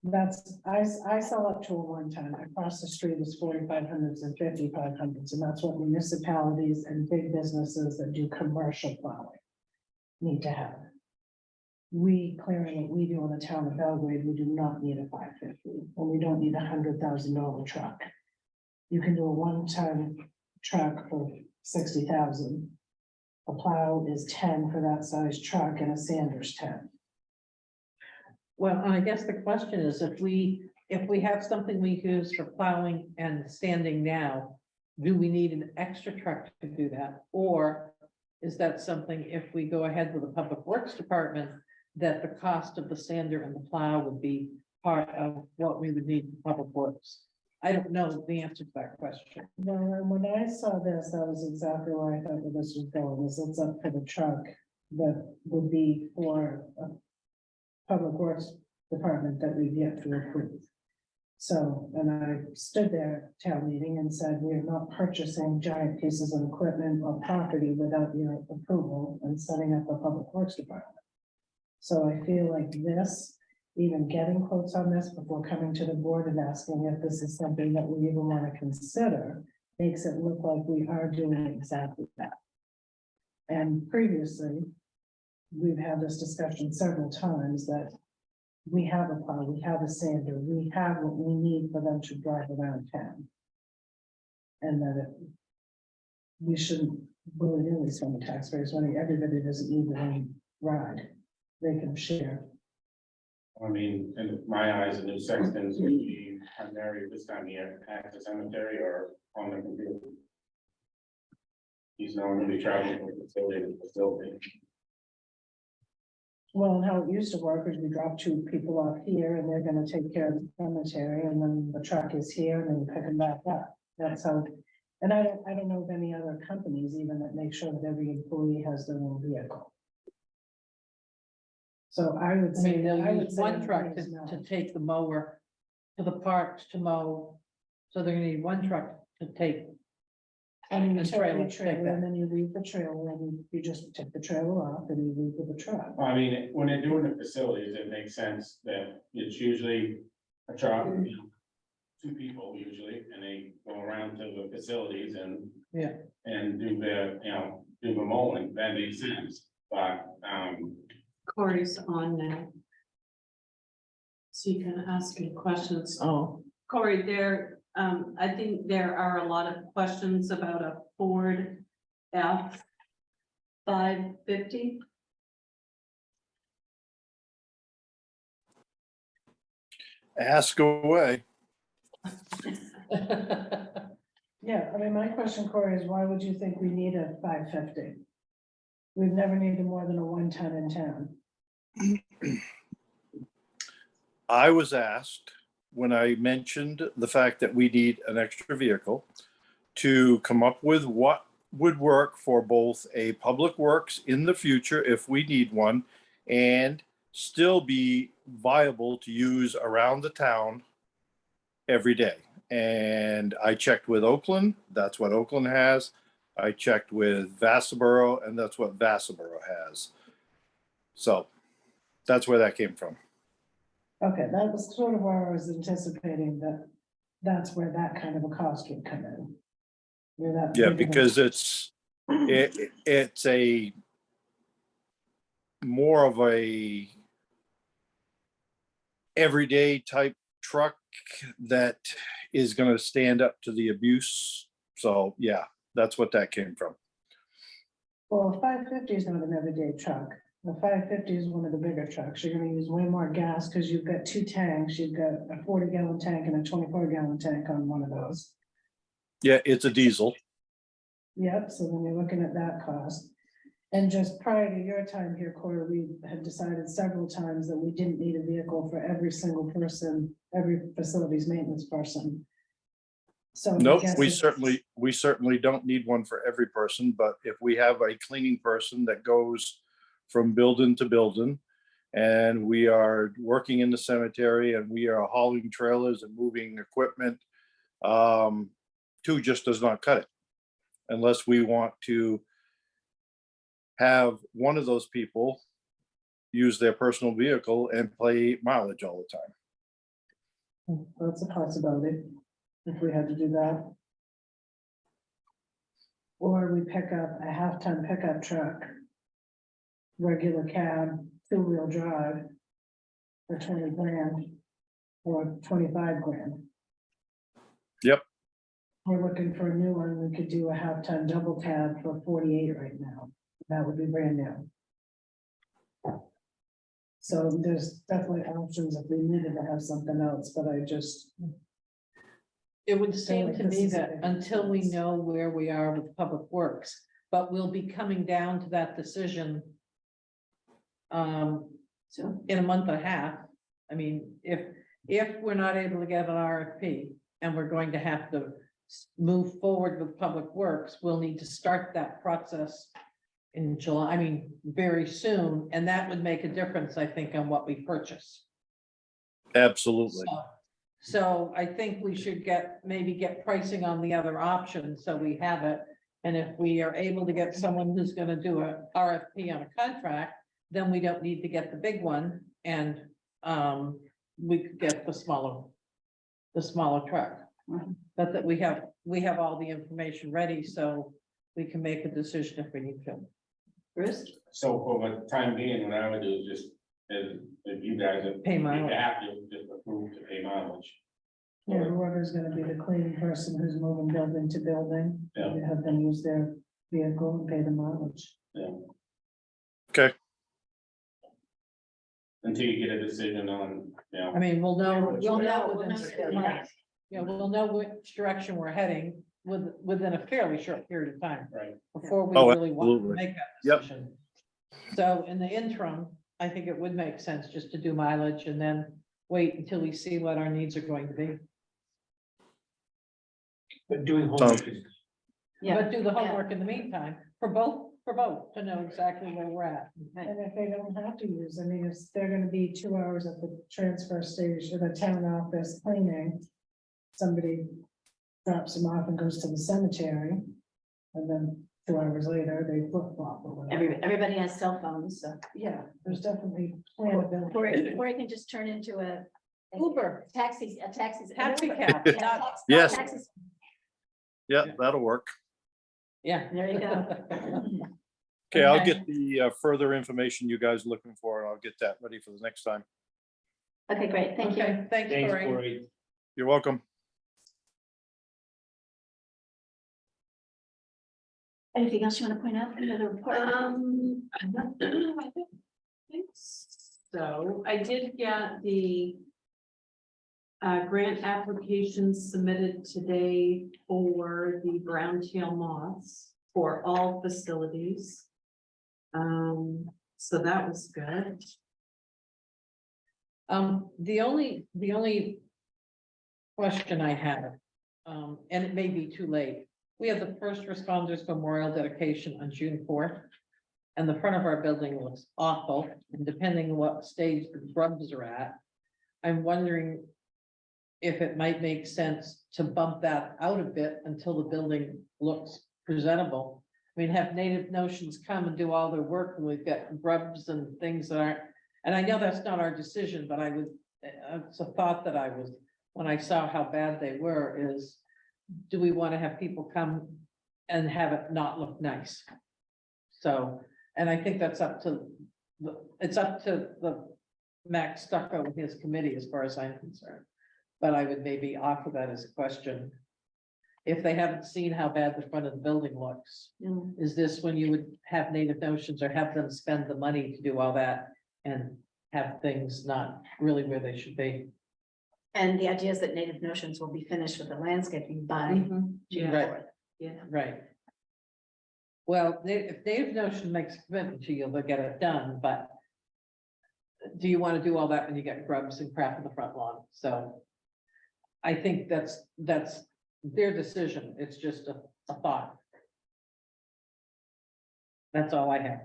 That's, I sell up to a 1-ton, across the street is 4,500s and 5,500s, and that's what municipalities and big businesses that do commercial plowing need to have. We clearing what we do in the town of Belgrade, we do not need a 550, and we don't need $100,000 truck. You can do a 1-ton truck for 60,000. A plow is 10 for that size truck and a sander's 10. Well, and I guess the question is, if we have something we use for plowing and sanding now, do we need an extra truck to do that? Or is that something, if we go ahead with the public works department, that the cost of the sander and the plow would be part of what we would need in public works? I don't know the answer to that question. No, and when I saw this, that was exactly where I thought that this was going, is it's up for the truck that would be for a public works department that we've yet to approve. So, and I stood there at town meeting and said, we are not purchasing giant pieces of equipment or property without your approval and setting up a public works department. So I feel like this, even getting quotes on this before coming to the board and asking if this is something that we even want to consider, makes it look like we are doing exactly that. And previously, we've had this discussion several times that we have a plow, we have a sander, we have what we need for them to drive around town. And that we shouldn't willy-nilly spend the taxpayers' money. Everybody doesn't need one ride. They can share. I mean, in my eyes, a new sexton's would be primarily this time of year at the cemetery or on the computer. He's not gonna be traveling from facility to facility. Well, and how it used to work is we drop two people off here and they're gonna take care of the cemetery and then the truck is here and then we pick them back up. That's how, and I don't know of any other companies even that make sure that every employee has their own vehicle. So I would I say. mean, they'll I would use say one truck employees no. to take the mower to the parks to mow. So they're gonna need one truck to take. And you And take trailer, the take trailer that. and then you leave the trailer and you just take the trailer off and you leave with the truck. I mean, when they're doing the facilities, it makes sense that it's usually a truck, you know, two people usually, and they go around to the facilities and. Yeah. And do the, you know, do the mowing, that makes sense, but, Corey's on now. So you can ask me questions. Oh, Corey, I think there are a lot of questions about a Ford F-550. Ask away. Yeah, I mean, my question, Corey, is why would you think we need a 550? We've never needed more than a 1-ton in town. I was asked when I mentioned the fact that we need an extra vehicle to come up with what would work for both a public works in the future if we need one and still be viable to use around the town every day. And I checked with Oakland, that's what Oakland has. I checked with Vassaboro, and that's what Vassaboro has. So that's where that came from. Okay, that was sort of where I was anticipating that that's where that kind of a cost would come in. Where that Yeah, big of a- because it's a more of a everyday type truck that is going to stand up to the abuse. So yeah, that's what that came from. Well, a 550 is not an everyday truck. The 550 is one of the bigger trucks. You're gonna use way more gas because you've got two tanks. You've got a 40-gallon tank and a 24-gallon tank on one of those. Yeah, it's a diesel. Yep, so then you're looking at that cost. And just prior to your time here, Corey, we had decided several times that we didn't need a vehicle for every single person, every facilities maintenance person. So I Nope, guess we it's- certainly don't need one for every person, but if we have a cleaning person that goes from building to building, and we are working in the cemetery and we are hauling trailers and moving equipment, two just does not cut it. Unless we want to have one of those people use their personal vehicle and pay mileage all the time. That's a possibility, if we had to do that. Or we pick up a half-ton pickup truck, regular cab, two-wheel drive for 20 grand or 25 grand. Yep. We're looking for a new one. We could do a half-ton double cab for 48 right now. That would be brand new. So there's definitely options if we needed to have something else, but I just, It would seem like to this me is a that big until we difference. know where we are with Public Works, but we'll be coming down to that decision. In a month and a half. I mean, if we're not able to get an RFP and we're going to have to move forward with Public Works, we'll need to start that process in July, I mean, very soon, and that would make a difference, I think, on what we purchase. Absolutely. So I think we should maybe get pricing on the other options, so we have it. And if we are able to get someone who's gonna do a RFP on a contract, then we don't need to get the big one, and we could get the smaller truck. But that we have all the information ready, so we can make a decision if we need to. Bruce? So for the time being, what I would do is just, if you guys are. Pay mileage. Have to just approve to pay mileage. yeah, whoever's gonna be the cleaning person who's moving building to building. Yeah. you Have them use their vehicle and pay the mileage. Okay, Until you get a decision on, I mean, we'll know we'll within know 6 months. Yeah, we'll know which direction we're heading within a fairly short period of time. right, Before we Oh, really want to absolutely. make that Yep. decision. So in the interim, I think it would make sense just to do mileage and then wait until we see what our needs are going to be. But doing homework is, But do the homework in the meantime, for both, to know exactly where we're at. And if they don't have to use, I mean, if they're gonna be 2 hours at the transfer station, the town office cleaning. Somebody drops them off and goes to the cemetery. And then 2 hours later, they flip flop or whatever. Everybody has cell phones, so. Yeah, there's definitely planability. Or it can just turn into a Uber, taxi. taxi Uber. cab, Yeah, not, taxi- Yes. taxis. yeah, that'll work. yeah. There you go. Okay, I'll Okay. get the further information you guys are looking for, and I'll get that ready for the next time. Okay, great, thank you. Okay, thanks, thanks, Cory. Cory. You're welcome. Anything else you want to point out? Any other report? I don't think so. I did get the grant applications submitted today for the brown tail moths for all facilities. So that was good. The only question I have, and it may be too late, we have the first responders memorial dedication on June 4th. And the front of our building looks awful, and depending on what stage the grubs are at, I'm wondering if it might make sense to bump that out a bit until the building looks presentable. I mean, have Native Notions come and do all their work, and we've got grubs and things that aren't, and I know that's not our decision, but it's a thought that I was, when I saw how bad they were, is, do we want to have people come and have it not look nice? So, and I think that's up to the Max Stucco and his committee, as far as I'm concerned. But I would maybe offer that as a question. If they haven't seen how bad the front of the building looks, is this when you would have Native Notions or have them spend the money to do all that and have things not really where they should be? And the idea is that Native Notions will be finished with the landscaping by June Yeah, Right. 4th. yeah. Right. Well, if Native Notion makes a commitment to you, they'll get it done, but do you want to do all that when you get grubs and crap in the front lawn? So I think that's their decision. It's just a thought. That's all I have.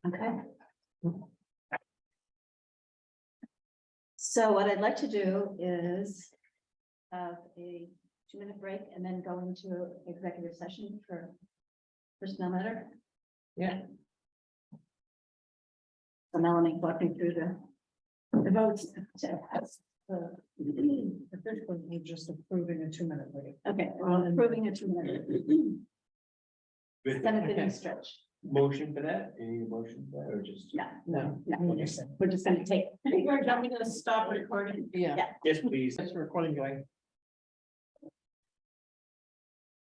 Okay. So what I'd like to do is have a 2-minute break and then go into executive session for personnel matter. Yeah. So Melanie walking through the votes. At this point, we're just approving a 2-minute break. Okay, we're approving a 2-minute. With 7:50 stretch. motion for that, any motion for that, or just? No, No. no, we're just gonna take. We're going to stop recording. Yeah. Yeah. Yes, please. That's the recording going.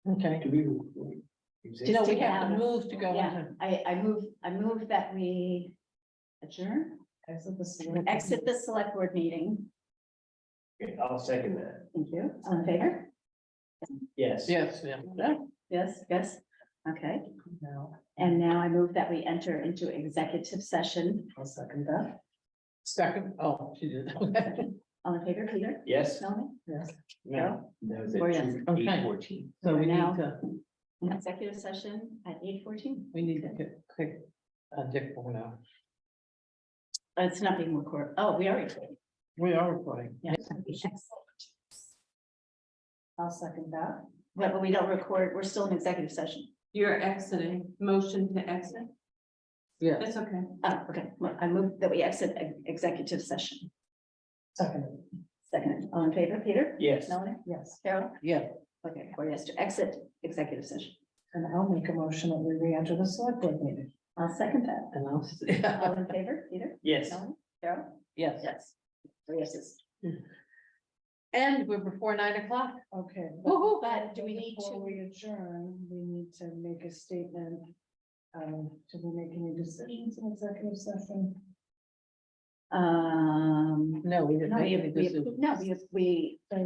Okay. Do we You know, we have to Yeah. move to go Yeah, into. I move that we adjourn, Exit the select- exit the select board meeting. Okay, I'll second that. Thank you. All in favor? Yes. Yes, yeah. Yes, okay. No, And now I move that we enter into executive session. I'll second that. Second, oh, she did. All in favor, Peter? Yes. Melanie? Yes. No. That was at Or yes. 8:14. So we need Now- to, Executive session at 8:14. we need to get quick, Dick, for now. It's not being recorded. Oh, we are recording. We are recording. Yeah. I'll second that. But we don't record, we're still in executive session. You're exiting, motion to exit, Yeah, that's okay. Oh, okay. Well, I move that we exit executive session. Second, Second, all in favor, Peter? Yes. Melanie? yes. Carol? yeah. Okay, 4 yes to exit executive session. And I'll make a motion that we re-enter the select board meeting. I'll second that. And I'll, All in favor, Peter? Yes. Melanie? Carol? yes. Yes. 4 yeses. And we're before 9 o'clock. Okay. Woo-hoo. But do we need Before to- we adjourn, we need to make a statement. Do we make any decisions in executive session? No, we didn't. No, make any we decisions. approved, no, we So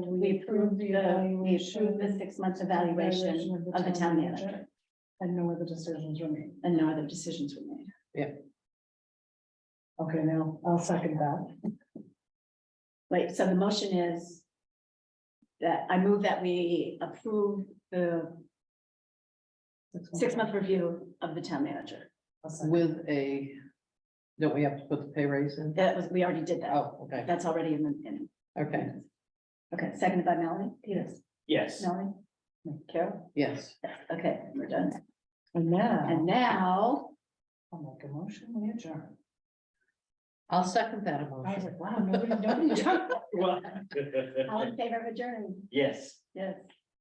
approved the evaluation, 6 months evaluation of the town manager, and no other decisions were made. and no other decisions were made. Okay, now I'll second that. Wait, so the motion is that I move that we approve the 6 month review of the town manager. I'll second. With a, don't we have to put the pay raise in? That was, we already did that. Oh, okay, That's already in. okay, Okay, seconded by Melanie. Peter? Yes. Melanie? Carol? yes. Yes, okay, we're done. And now, And now, I'll make a motion, we adjourn. I'll second that I was emotion. like, wow, nobody jumped. all in favor of adjourning? Yes. Yes,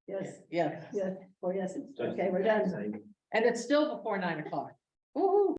yes, Yes, yes, 4 yeses. Okay, we're done. and it's still before 9 o'clock. Woo-hoo.